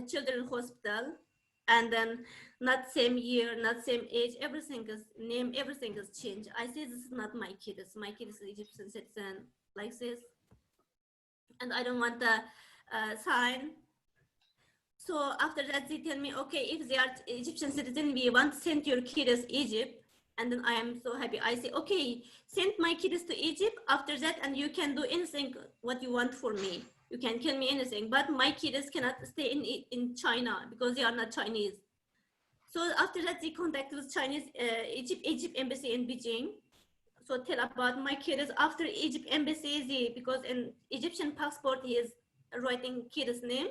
children's hospital. And then not same year, not same age, everything is name, everything is changed. I say this is not my kids. My kids is Egyptian citizen like this, and I don't want to sign. So after that, they tell me, okay, if they are Egyptian citizen, we want to send your kids Egypt. And then I am so happy. I say, okay, send my kids to Egypt. After that, and you can do anything what you want for me. You can kill me anything, but my kids cannot stay in China because they are not Chinese. So after that, they contact with Chinese Egypt embassy in Beijing. So tell about my kids. After Egypt embassy, because in Egyptian passport he is writing kid's name,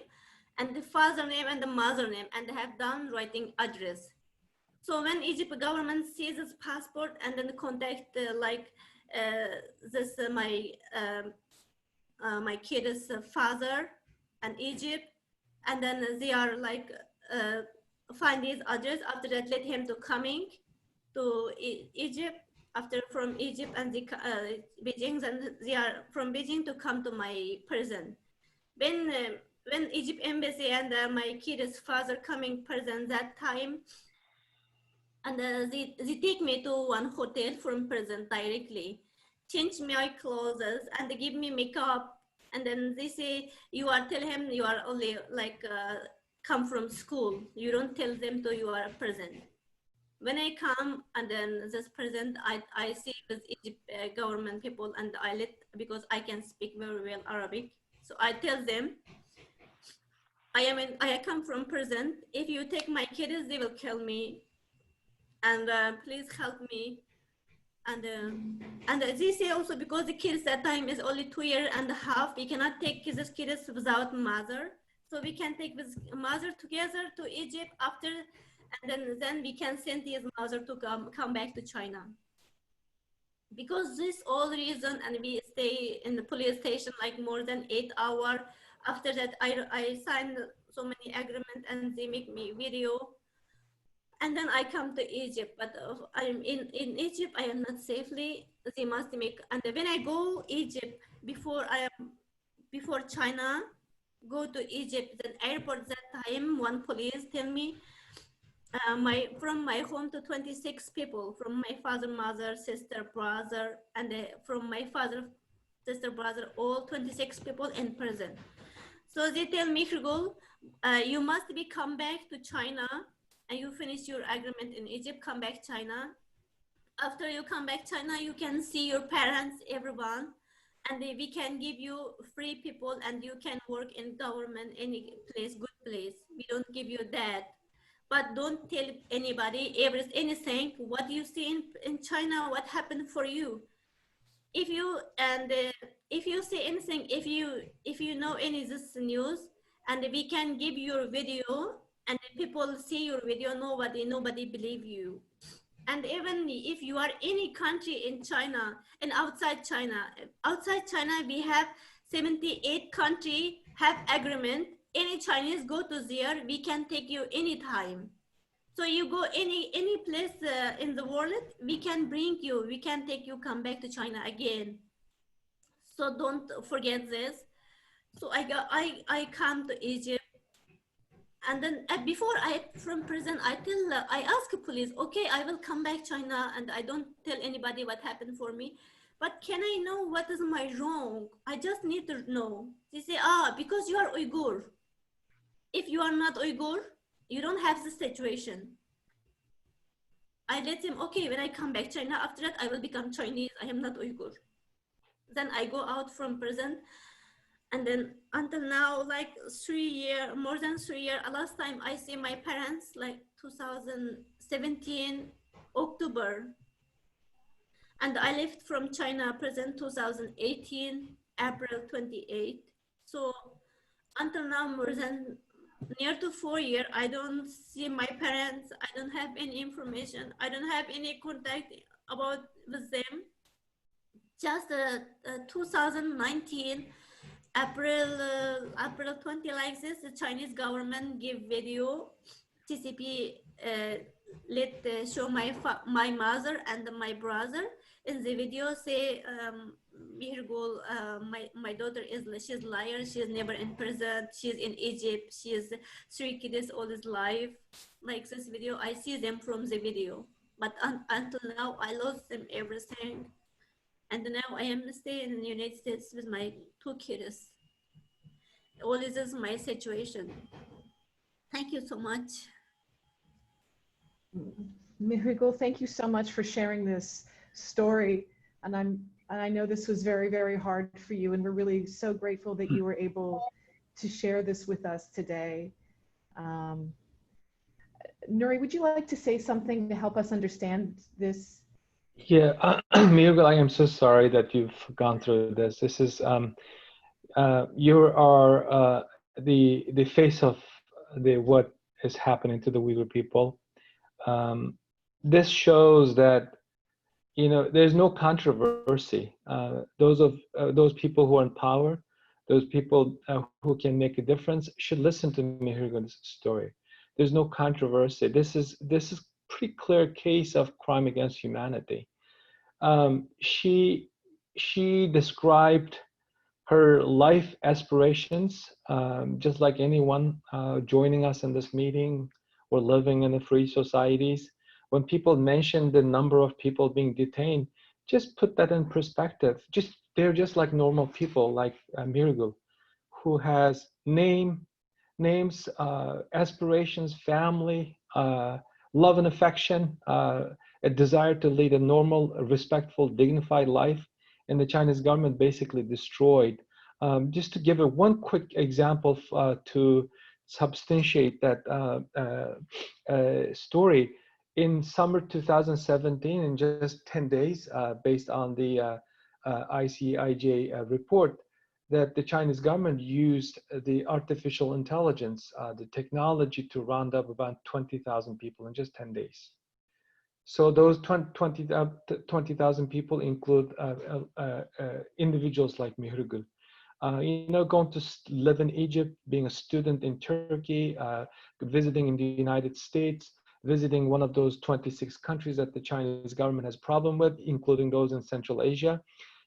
and the father name and the mother name, and they have done writing address. So when Egypt government sees this passport and then contact my kid's father and Egypt, and then they are like find his address. After that, let him to coming to Egypt. After from Egypt and the Beijing, and they are from Beijing to come to my prison. When Egypt embassy and my kid's father coming prison that time, and they take me to one hotel from prison directly, change my clothes and they give me makeup, and then they say, you are tell him you are only like come from school, you don't tell them to you are present. When I come and then this present, I see with Egypt government people, and I because I can speak very well Arabic, so I tell them I come from prison. If you take my kids, they will kill me, and please help me. And they say also, because the kids that time is only 2.5 years, we cannot take these kids without mother. so we can take this mother together to Egypt after, and then we can send his mother to come back to China. Because this all reason, and we stay in the police station like more than 8 hours. After that, I signed so many agreements, and they make me video. And then I come to Egypt, but I'm in Egypt. I am not safely. They must make. And when I go Egypt before China, go to Egypt, the airport that time, one police tell me from my home to 26 people, from my father, mother, sister, brother, and from my father, sister, brother, all 26 people in prison. So they tell me, Mihrigul, you must come back to China, and you finish your agreement in Egypt, come back China. After you come back China, you can see your parents, everyone, and we can give you free people, and you can work in government, any place, good place. We don't give you that. But don't tell anybody anything, what you see in China, what happened for you. If you say anything, if you know any of this news, and we can give your video, and people see your video, nobody believe you. And even if you are any country in China and outside China we have 78 countries have agreement. Any Chinese go to there, we can take you anytime. So you go any place in the world, we can bring you, we can take you, come back to China again. So don't forget this. So I come to Egypt, and then before from prison, I ask police, okay, I will come back China, and I don't tell anybody what happened for me. But can I know what is my wrong? I just need to know. They say, because you are Uyghur. If you are not Uyghur, you don't have the situation. I let him, okay, when I come back China, after that, I will become Chinese. I am not Uyghur. Then I go out from prison. And then until now, like 3 years, more than 3 years, last time I see my parents, like 2017, October. And I left from China prison 2018, April 28. So until now, more than near to 4 years, I don't see my parents. I don't have any information. I don't have any contact with them. Just 2019, April 20, like this, the Chinese government give video, CCP let show my mother and my brother. In the video say, Mihrigul, my daughter she's liar, she's never in prison, she's in Egypt, she is 3 kids all his life. Like this video, I see them from the video, but until now I lost them everything. And now I am staying in the United States with my 2 kids. All this is my situation. Thank you so much. Mihrigul, thank you so much for sharing this story. And I know this was very, very hard for you, and we're really so grateful that you were able to share this with us today. Nury, would you like to say something to help us understand this? Yeah, Mihrigul, I am so sorry that you've gone through this. This is, you are the face of what is happening to the Uyghur people. This shows that, you know, there's no controversy. Those people who are in power, those people who can make a difference, should listen to Mihrigul's story. There's no controversy. This is pretty clear case of crime against humanity. She described her life aspirations, just like anyone joining us in this meeting. We're living in a free societies. When people mention the number of people being detained, just put that in perspective. They're just like normal people, like Mihrigul, who has names, aspirations, family, love and affection, a desire to lead a normal, respectful, dignified life, and the Chinese government basically destroyed. Just to give one quick example to substantiate that story, in summer 2017, in just 10 days, based on the ICIJ report, that the Chinese government used the artificial intelligence, the technology to round up about 20,000 people in just 10 days. So those 20,000 people include individuals like Mihrigul. Going to live in Egypt, being a student in Turkey, visiting in the United States, visiting one of those 26 countries that the Chinese government has problem with, including those in Central Asia,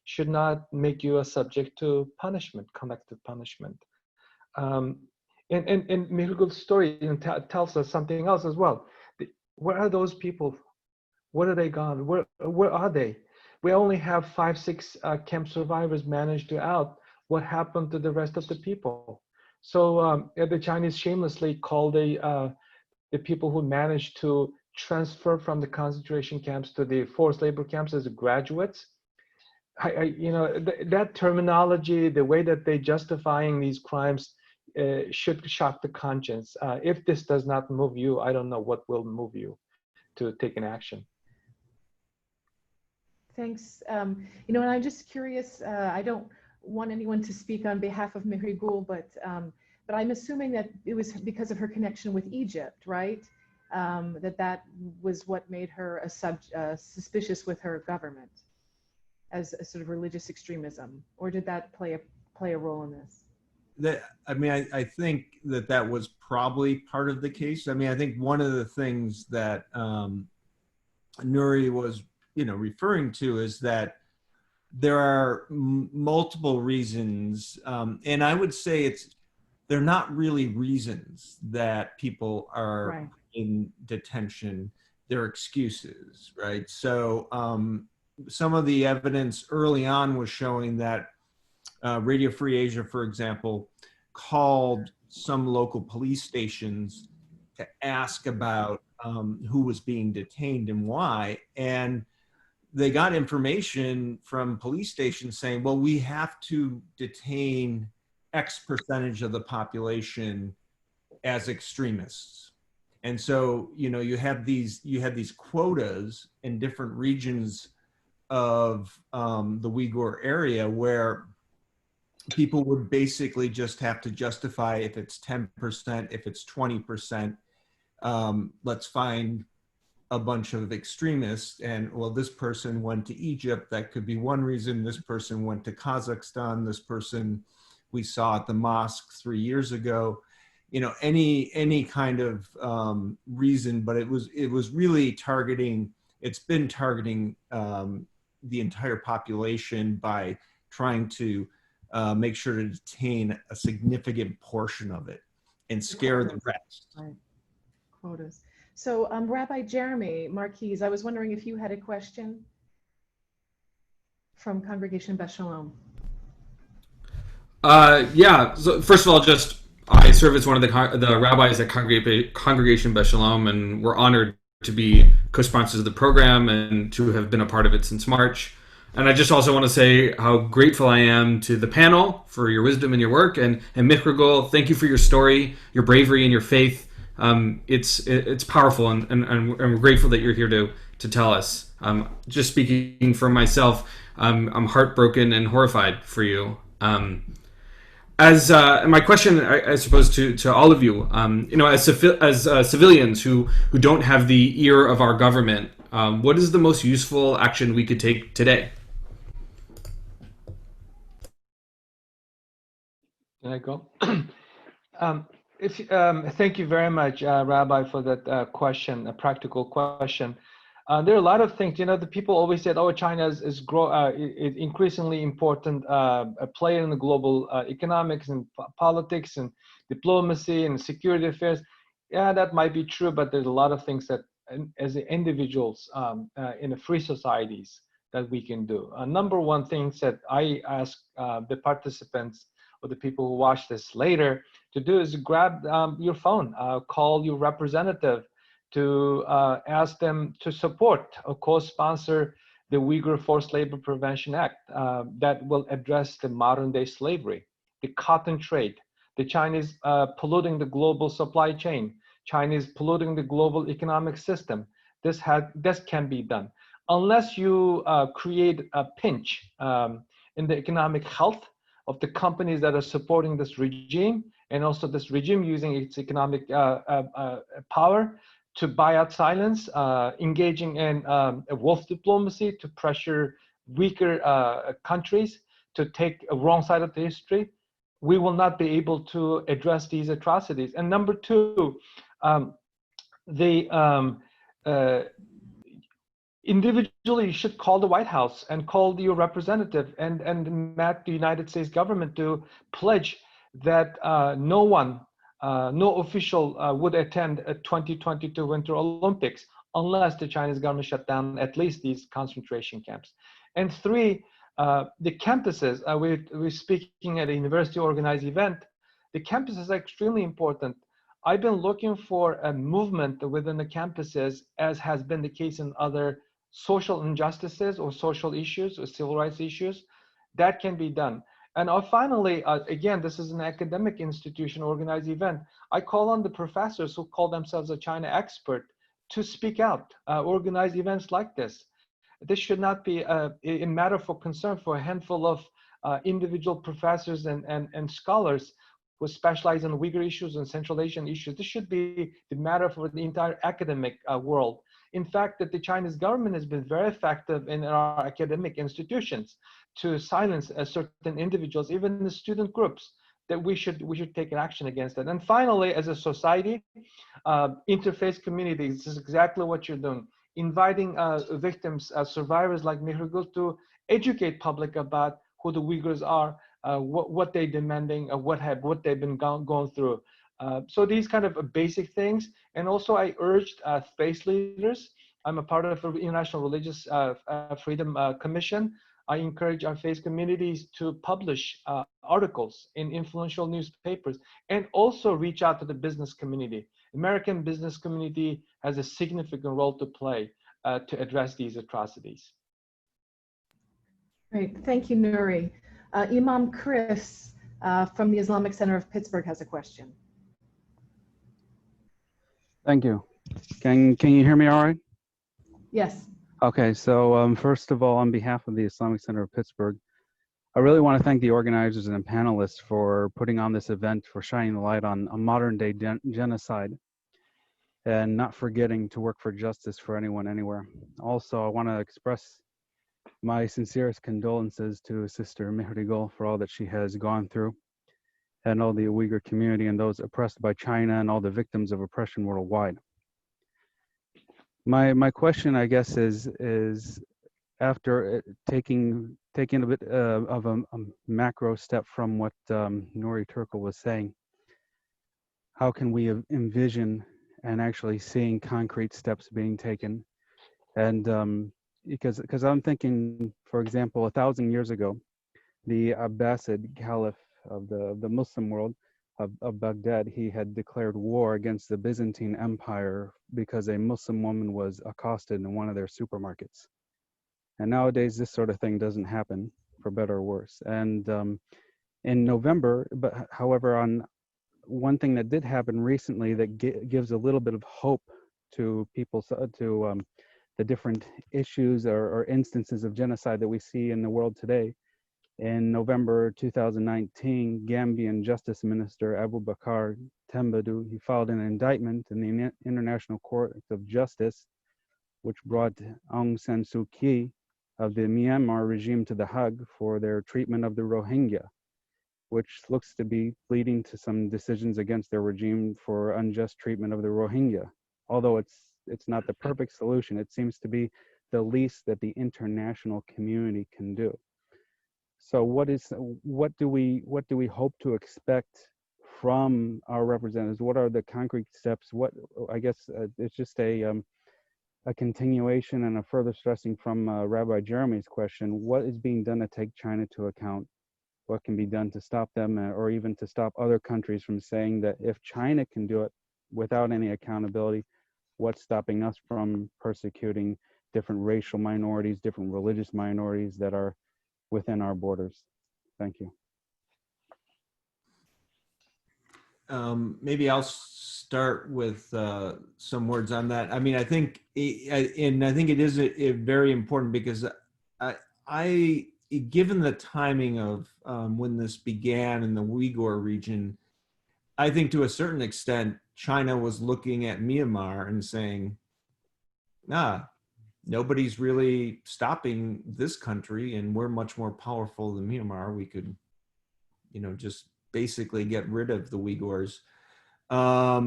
should not make you a subject to punishment, collective punishment. And Mihrigul's story tells us something else as well. Where are those people? Where are they gone? Where are they? We only have 5-6 camp survivors managed to out. What happened to the rest of the people? So the Chinese shamelessly call the people who managed to transfer from the concentration camps to the forced labor camps as graduates. That terminology, the way that they justifying these crimes, should shock the conscience. If this does not move you, I don't know what will move you to take an action. Thanks. And I'm just curious. I don't want anyone to speak on behalf of Mihrigul, but I'm assuming that it was because of her connection with Egypt, right? That was what made her suspicious with her government as a sort of religious extremism, or did that play a role in this? I think that was probably part of the case. I think one of the things that Nury was referring to is that there are multiple reasons, and I would say they're not really reasons that people are right in detention. They're excuses, right? So some of the evidence early on was showing that Radio Free Asia, for example, called some local police stations to ask about who was being detained and why. And they got information from police stations saying, well, we have to detain X percentage of the population as extremists. And so, you had these quotas in different regions of the Uyghur area where people would basically just have to justify if it's 10%, if it's 20%, let's find a bunch of extremists, and well, this person went to Egypt, that could be one reason. This person went to Kazakhstan, this person we saw at the mosque 3 years ago, any kind of reason, but it was really targeting, it's been targeting the entire population by trying to make sure to detain a significant portion of it and scare the rest. Right. Quotas. So Rabbi Jeremy Marquise, I was wondering if you had a question from Congregation Beth Shalom. Yeah, so first of all, I serve as one of the rabbis at Congregation Beth Shalom, and we're honored to be co-sponsors of the program and to have been a part of it since March. And I just also want to say how grateful I am to the panel for your wisdom and your work, and Mihrigul, thank you for your story, your bravery, and your faith. It's powerful, and we're grateful that you're here to tell us. Just speaking for myself, I'm heartbroken and horrified for you. As my question, I suppose, to all of you, as civilians who don't have the ear of our government, what is the most useful action we could take today? Can I go? Thank you very much, Rabbi, for that question, a practical question. There are a lot of things, the people always said, oh, China is increasingly important player in the global economics and politics and diplomacy and security affairs. Yeah, that might be true, but there's a lot of things that as individuals in a free societies that we can do. Number one thing that I ask the participants or the people who watch this later to do is grab your phone, call your representative to ask them to support or co-sponsor the Uyghur Forced Labor Prevention Act that will address the modern day slavery, the cotton trade, the Chinese polluting the global supply chain, Chinese polluting the global economic system. This can be done. Unless you create a pinch in the economic health of the companies that are supporting this regime, and also this regime using its economic power to buy out silence, engaging in a wolf diplomacy to pressure weaker countries to take a wrong side of the history, we will not be able to address these atrocities. And number two, individually, you should call the White House and call your representative and Matt, the United States government, to pledge that no official would attend a 2022 Winter Olympics unless the Chinese government shut down at least these concentration camps. And three, the campuses, we're speaking at a university organized event, the campuses are extremely important. I've been looking for a movement within the campuses, as has been the case in other social injustices or social issues or civil rights issues, that can be done. And finally, again, this is an academic institution organized event. I call on the professors who call themselves a China expert to speak out, organize events like this. This should not be a matter for concern for a handful of individual professors and scholars who specialize in Uyghur issues and Central Asian issues. This should be the matter for the entire academic world. In fact, that the Chinese government has been very effective in our academic institutions to silence certain individuals, even the student groups, that we should take an action against that. And finally, as a society, interfaith communities, this is exactly what you're doing. Inviting victims, survivors like Mihrigul, to educate public about who the Uyghurs are, what they're demanding, what they've been going through. So these kind of basic things. And also I urged faith leaders. I'm a part of the International Religious Freedom Commission. I encourage our faith communities to publish articles in influential newspapers and also reach out to the business community. American business community has a significant role to play to address these atrocities. Great, thank you, Nury. Imam Chris from the Islamic Center of Pittsburgh has a question. Thank you. Can you hear me all right? Yes. Okay, so first of all, on behalf of the Islamic Center of Pittsburgh, I really want to thank the organizers and panelists for putting on this event, for shining the light on a modern day genocide, and not forgetting to work for justice for anyone, anywhere. Also, I want to express my sincerest condolences to Sister Mihrigul for all that she has gone through, and all the Uyghur community and those oppressed by China and all the victims of oppression worldwide. My question, I guess, is after taking a bit of a macro step from what Nury Turkel was saying, how can we envision and actually seeing concrete steps being taken? And because I'm thinking, for example, 1,000 years ago, the Abbasid Caliph of the Muslim world of Baghdad, he had declared war against the Byzantine Empire because a Muslim woman was accosted in one of their supermarkets. And nowadays, this sort of thing doesn't happen, for better or worse. And in November, but however, on one thing that did happen recently that gives a little bit of hope to people, to the different issues or instances of genocide that we see in the world today. In November 2019, Gambian Justice Minister Abu Bakar Tembadou, he filed an indictment in the International Court of Justice, which brought Aung San Suu Kyi of the Myanmar regime to The Hague for their treatment of the Rohingya, which looks to be leading to some decisions against their regime for unjust treatment of the Rohingya. Although it's not the perfect solution, it seems to be the least that the international community can do. So what do we hope to expect from our representatives? What are the concrete steps? I guess it's just a continuation and a further stressing from Rabbi Jeremy's question. What is being done to take China to account? What can be done to stop them, or even to stop other countries from saying that if China can do it without any accountability, what's stopping us from persecuting different racial minorities, different religious minorities that are within our borders? Thank you. Maybe I'll start with some words on that. I mean, I think it is a very important, because I given the timing of when this began in the Uyghur region, I think to a certain extent, China was looking at Myanmar and saying, nobody's really stopping this country, and we're much more powerful than Myanmar. We could, just basically get rid of the Uyghurs. I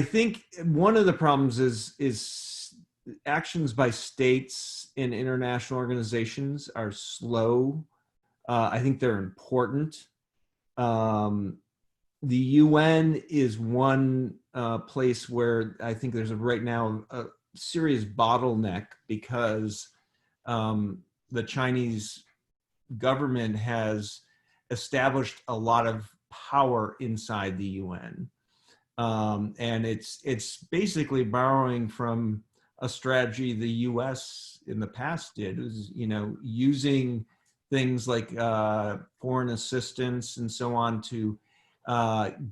think one of the problems is actions by states and international organizations are slow. I think they're important. The UN is one place where I think there's right now a serious bottleneck because the Chinese government has established a lot of power inside the UN. And it's basically borrowing from a strategy the US in the past did. It was, using things like foreign assistance and so on to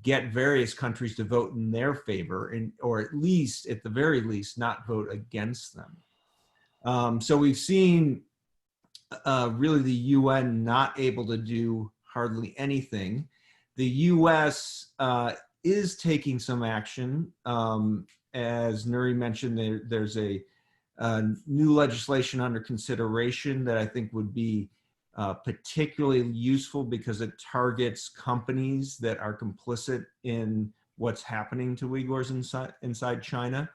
get various countries to vote in their favor, or at the very least, not vote against them. So we've seen really the UN not able to do hardly anything. The US is taking some action. As Nury mentioned, there's a new legislation under consideration that I think would be particularly useful because it targets companies that are complicit in what's happening to Uyghurs inside China.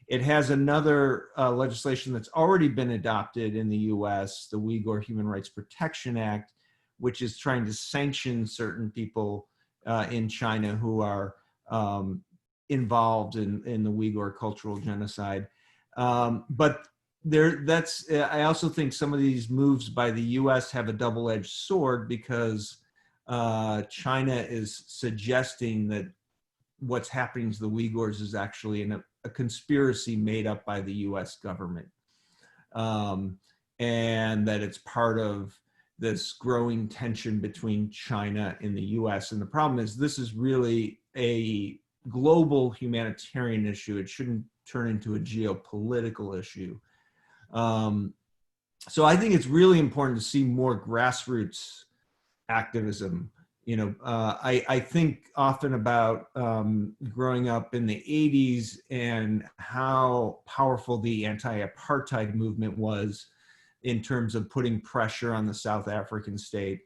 It has another legislation that's already been adopted in the US, the Uyghur Human Rights Protection Act, which is trying to sanction certain people in China who are involved in the Uyghur cultural genocide. But I also think some of these moves by the US have a double-edged sword because China is suggesting that what's happening to the Uyghurs is actually a conspiracy made up by the US government. And that it's part of this growing tension between China and the US. And the problem is this is really a global humanitarian issue. It shouldn't turn into a geopolitical issue. So I think it's really important to see more grassroots activism. I think often about growing up in the 80s and how powerful the anti-apartheid movement was in terms of putting pressure on the South African state.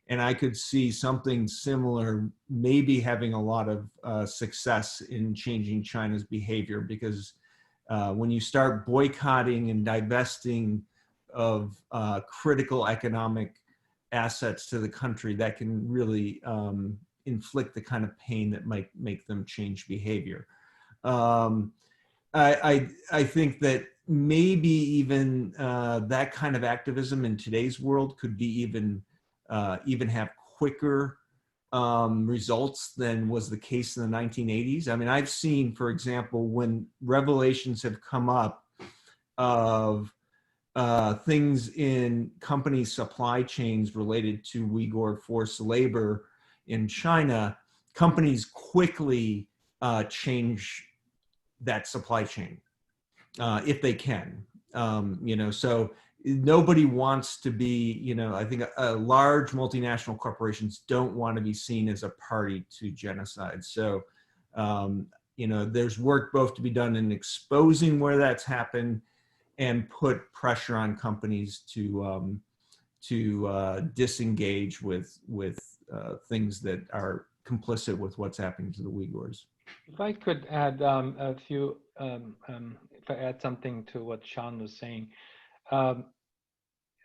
And I could see something similar maybe having a lot of success in changing China's behavior, because when you start boycotting and divesting of critical economic assets to the country, that can really inflict the kind of pain that might make them change behavior. I think that maybe even that kind of activism in today's world could be even have quicker results than was the case in the 1980s. I mean, I've seen, for example, when revelations have come up of things in company supply chains related to Uyghur forced labor in China, companies quickly change that supply chain if they can. So nobody wants to be, I think large multinational corporations don't want to be seen as a party to genocide. So, there's work both to be done in exposing where that's happened and put pressure on companies to disengage with things that are complicit with what's happening to the Uyghurs. If I could add a few, if I add something to what Sean was saying,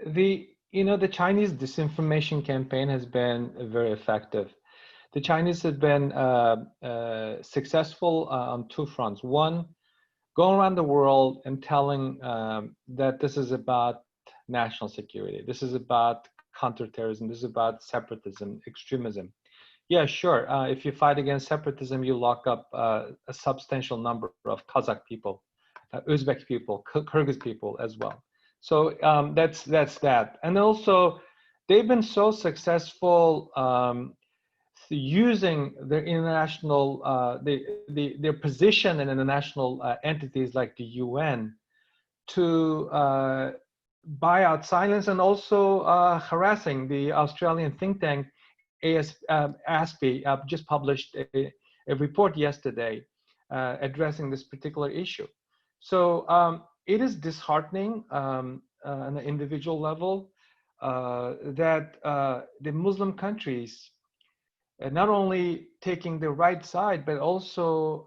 the Chinese disinformation campaign has been very effective. The Chinese have been successful on two fronts. One, going around the world and telling that this is about national security, this is about counterterrorism, this is about separatism, extremism. Yeah, sure. If you fight against separatism, you lock up a substantial number of Kazakh people, Uzbek people, Kyrgyz people as well. So that's that. And also, they've been so successful using their international, their position in international entities like the UN to buyout silence and also harassing the Australian think tank ASPE just published a report yesterday addressing this particular issue. So it is disheartening on an individual level that the Muslim countries not only taking the right side, but also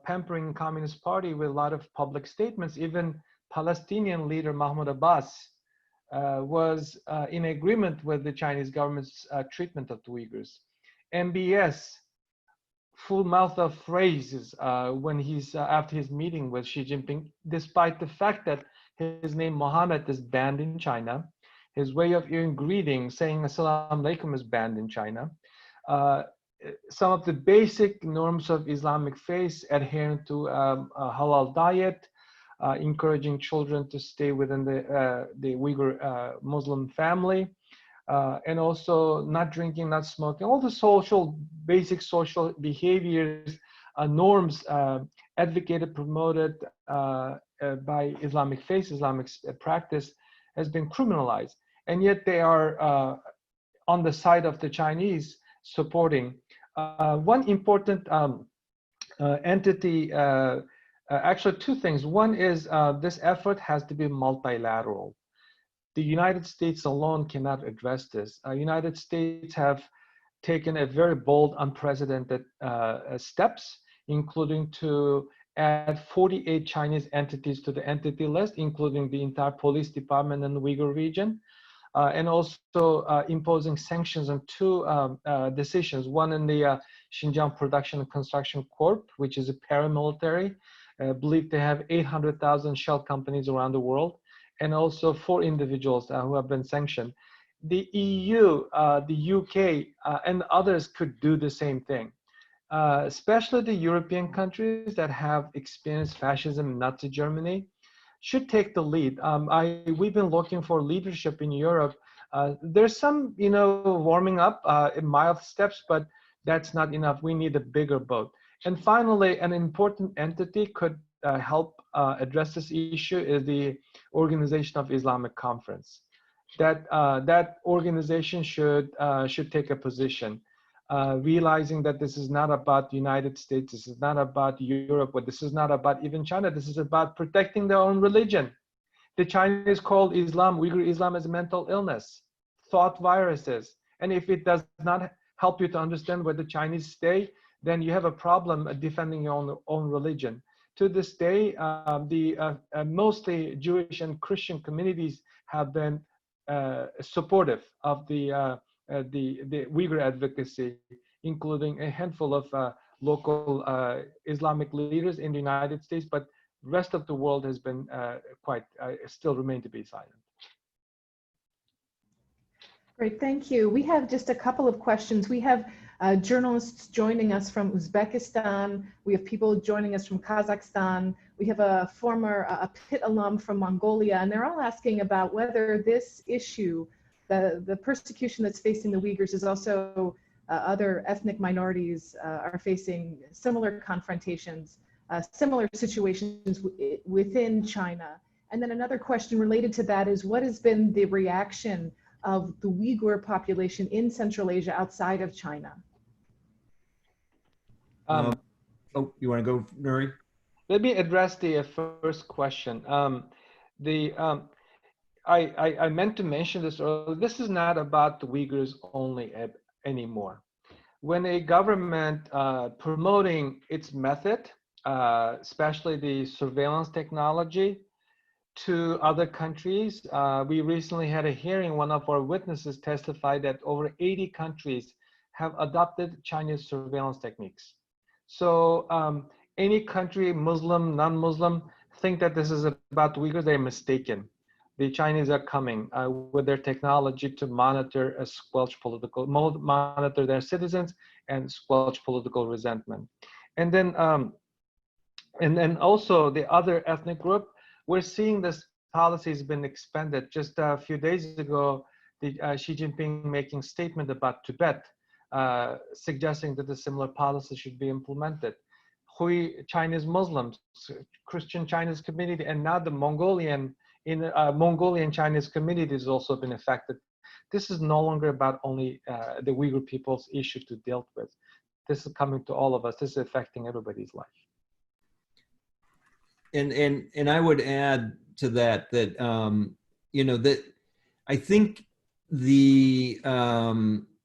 pampering Communist Party with a lot of public statements. Even Palestinian leader Mahmoud Abbas was in agreement with the Chinese government's treatment of the Uyghurs. MBS, full mouth of phrases when he's after his meeting with Xi Jinping, despite the fact that his name Mohammed is banned in China, his way of greeting, saying Assalamu alaikum, is banned in China. Some of the basic norms of Islamic faith, adhering to a halal diet, encouraging children to stay within the Uyghur Muslim family, and also not drinking, not smoking, all the basic social behaviors, norms advocated, promoted by Islamic faith, Islamic practice has been criminalized. And yet they are on the side of the Chinese supporting. One important entity, actually two things. One is this effort has to be multilateral. The United States alone cannot address this. United States have taken a very bold, unprecedented steps, including to add 48 Chinese entities to the entity list, including the entire police department in the Uyghur region, and also imposing sanctions on two decisions, one in the Xinjiang Production and Construction Corp, which is a paramilitary, believed to have 800,000 shell companies around the world, and also 4 individuals who have been sanctioned. The EU, the UK, and others could do the same thing. Especially the European countries that have experienced fascism in Nazi Germany should take the lead. We've been looking for leadership in Europe. There's some, warming up in mild steps, but that's not enough. We need a bigger boat. And finally, an important entity could help address this issue is the Organization of Islamic Conference. That organization should take a position, realizing that this is not about the United States, this is not about Europe, but this is not about even China. This is about protecting their own religion. The Chinese called Islam, Uyghur Islam, as a mental illness, thought viruses. And if it does not help you to understand where the Chinese stay, then you have a problem defending your own religion. To this day, the mostly Jewish and Christian communities have been supportive of the Uyghur advocacy, including a handful of local Islamic leaders in the United States, but the rest of the world has been still remain to be silent. Great, thank you. We have just a couple of questions. We have journalists joining us from Uzbekistan. We have people joining us from Kazakhstan. We have a former PIT alum from Mongolia, and they're all asking about whether this issue, the persecution that's facing the Uyghurs, is also other ethnic minorities are facing similar confrontations, similar situations within China. And then another question related to that is, what has been the reaction of the Uyghur population in Central Asia outside of China? You want to go, Nury? Let me address the first question. I meant to mention this earlier. This is not about the Uyghurs only anymore. When a government promoting its method, especially the surveillance technology, to other countries, we recently had a hearing. One of our witnesses testified that over 80 countries have adopted Chinese surveillance techniques. So any country, Muslim, non-Muslim, think that this is about the Uyghurs, they're mistaken. The Chinese are coming with their technology to monitor, monitor their citizens and squelch political resentment. And then also the other ethnic group, we're seeing this policy has been expanded. Just a few days ago, Xi Jinping making statement about Tibet, suggesting that a similar policy should be implemented. Hui Chinese Muslims, Christian Chinese community, and now the Mongolian in Mongolian Chinese communities also been affected. This is no longer about only the Uyghur people's issue to deal with. This is coming to all of us. This is affecting everybody's life. And I would add to that you know, that I think the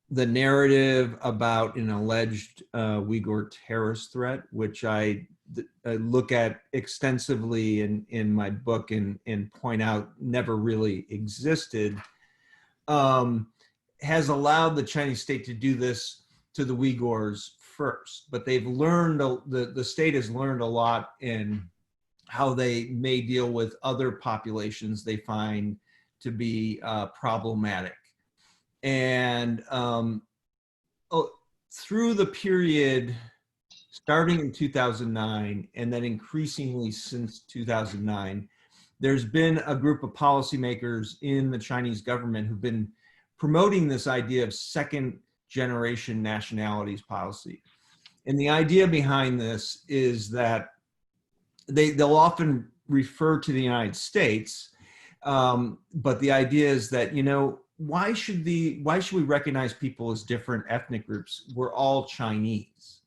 narrative about an alleged Uyghur terrorist threat, which I look at extensively in my book and point out never really existed, has allowed the Chinese state to do this to the Uyghurs first. But they've learned, the state has learned a lot in how they may deal with other populations they find to be problematic. And through the period starting in 2009 and then increasingly since 2009, there's been a group of policymakers in the Chinese government who've been promoting this idea of second generation nationalities policy. And the idea behind this is that they'll often refer to the United States, but the idea is that, you know, why should we recognize people as different ethnic groups? We're all Chinese.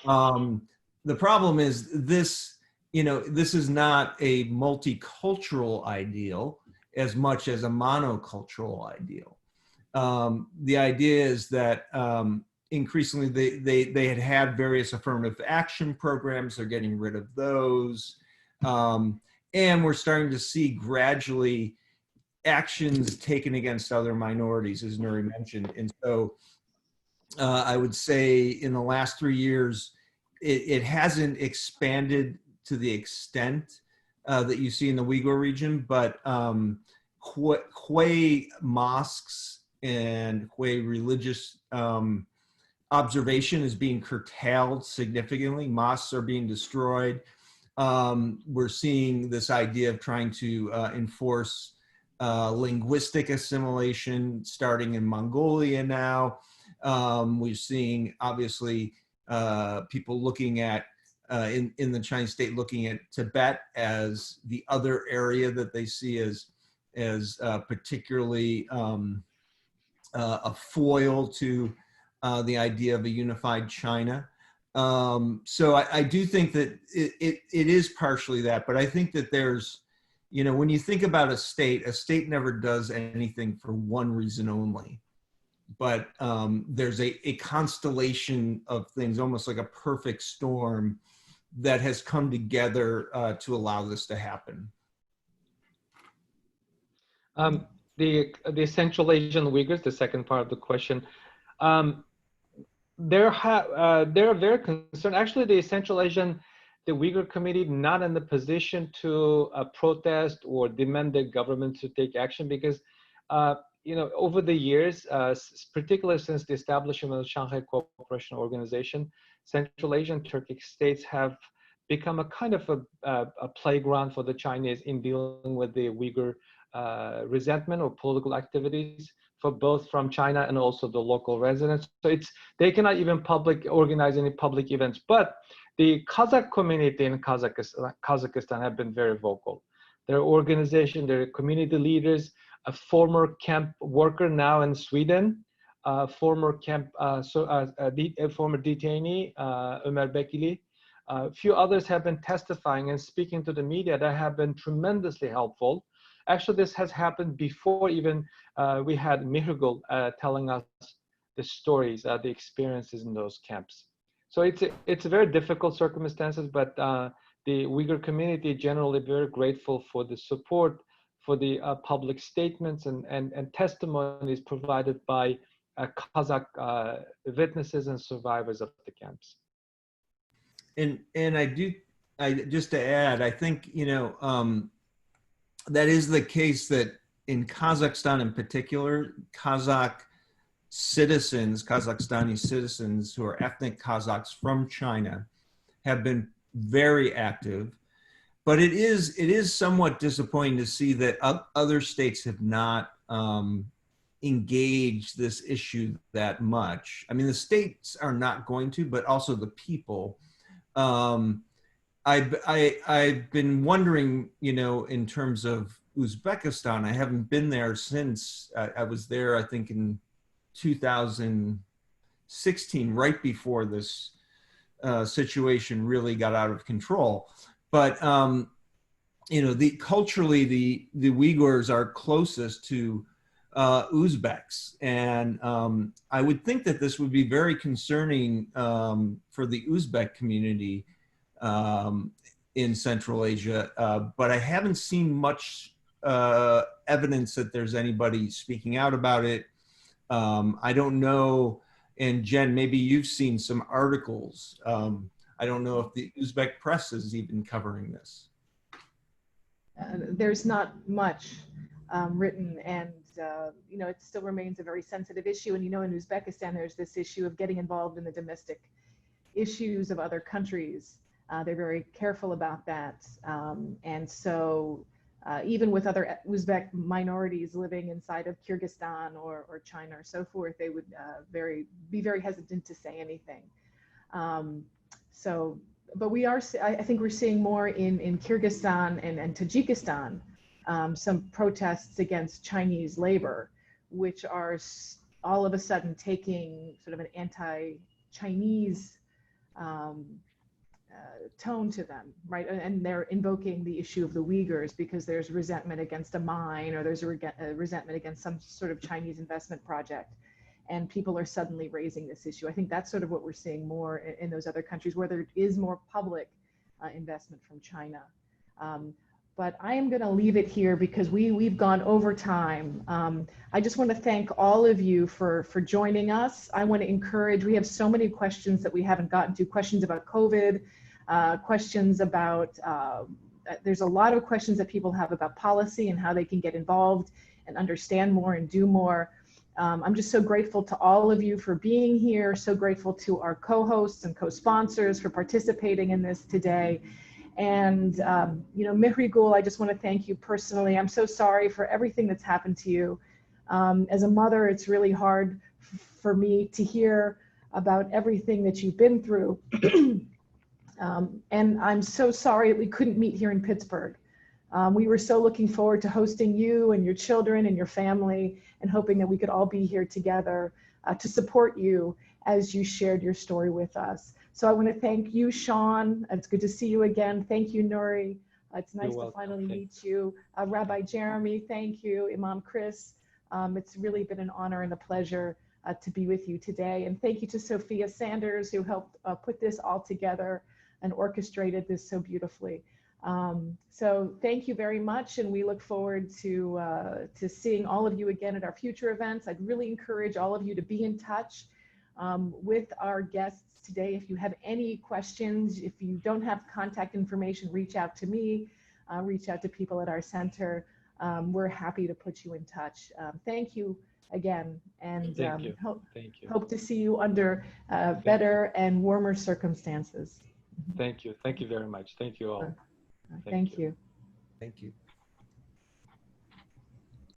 The problem is this, you know, this is not a multicultural ideal as much as a monocultural ideal. The idea is that increasingly they had various affirmative action programs. They're getting rid of those. And we're starting to see gradually actions taken against other minorities, as Nury mentioned. And so I would say in the last 3 years, it hasn't expanded to the extent that you see in the Uyghur region, but Hui mosques and Hui religious observation is being curtailed significantly. Mosques are being destroyed. We're seeing this idea of trying to enforce linguistic assimilation starting in Mongolia now. We're seeing obviously people looking at in the Chinese state looking at Tibet as the other area that they see as particularly a foil to the idea of a unified China. So I do think that it is partially that, but I think that there's, you know, when you think about a state never does anything for one reason only, but there's a constellation of things, almost like a perfect storm that has come together to allow this to happen. The Central Asian Uyghurs, the second part of the question, they're very concerned. Actually, the Central Asian, the Uyghur community, not in the position to protest or demand the government to take action because, you know, over the years, particularly since the establishment of the Shanghai Cooperation Organization, Central Asian Turkic states have become a kind of a playground for the Chinese in dealing with the Uyghur resentment or political activities for both from China and also the local residents. So they cannot even organize any public events. But the Kazakh community in Kazakhstan have been very vocal. Their organization, their community leaders, a former camp worker now in Sweden, former detainee, Ömer Bekili, a few others have been testifying and speaking to the media that have been tremendously helpful. Actually, this has happened before even we had Mihrigul telling us the stories, the experiences in those camps. So it's a very difficult circumstances, but the Uyghur community generally very grateful for the support, for the public statements and testimonies provided by Kazakh witnesses and survivors of the camps. And I just to add, I think, you know, that is the case that in Kazakhstan in particular, Kazakhstani citizens who are ethnic Kazakhs from China have been very active, but it is somewhat disappointing to see that other states have not engaged this issue that much. I mean, the states are not going to, but also the people. I've been wondering, you know, in terms of Uzbekistan, I haven't been there since I was there, I think in 2016, right before this situation really got out of control. But you know, culturally, the Uyghurs are closest to Uzbeks, and I would think that this would be very concerning for the Uzbek community in Central Asia, but I haven't seen much evidence that there's anybody speaking out about it. I don't know, and Jen, maybe you've seen some articles. I don't know if the Uzbek press is even covering this. There's not much written, and you know, it still remains a very sensitive issue. And you know, in Uzbekistan, there's this issue of getting involved in the domestic issues of other countries. They're very careful about that, and so even with other Uzbek minorities living inside of Kyrgyzstan or China or so forth, they would be very hesitant to say anything. But we are, I think we're seeing more in Kyrgyzstan and Tajikistan, some protests against Chinese labor, which are all of a sudden taking sort of an anti-Chinese tone to them, right? And they're invoking the issue of the Uyghurs because there's resentment against a mine, or there's a resentment against some sort of Chinese investment project. And people are suddenly raising this issue. I think that's sort of what we're seeing more in those other countries where there is more public investment from China. But I am going to leave it here because we've gone over time. I just want to thank all of you for joining us. I want to encourage, we have so many questions that we haven't gotten to, questions about COVID, questions about, there's a lot of questions that people have about policy and how they can get involved and understand more and do more. I'm just so grateful to all of you for being here, so grateful to our co-hosts and co-sponsors for participating in this today. And, you know, Mihrigul, I just want to thank you personally. I'm so sorry for everything that's happened to you. As a mother, it's really hard for me to hear about everything that you've been through. And I'm so sorry that we couldn't meet here in Pittsburgh. We were so looking forward to hosting you and your children and your family, and hoping that we could all be here together to support you as you shared your story with us. So I want to thank you, Sean. It's good to see you again. Thank you, Nury. It's nice to finally meet you. Rabbi Jeremy, thank you. Imam Chris, it's really been an honor and a pleasure to be with you today. And thank you to Sophia Sanders, who helped put this all together and orchestrated this so beautifully. So thank you very much, and we look forward to seeing all of you again at our future events. I'd really encourage all of you to be in touch with our guests today. If you have any questions, if you don't have contact information, reach out to me, reach out to people at our center. We're happy to put you in touch. Thank you again, and hope to see you under better and warmer circumstances. Thank you. Thank you very much. Thank you all. Thank you. Thank you.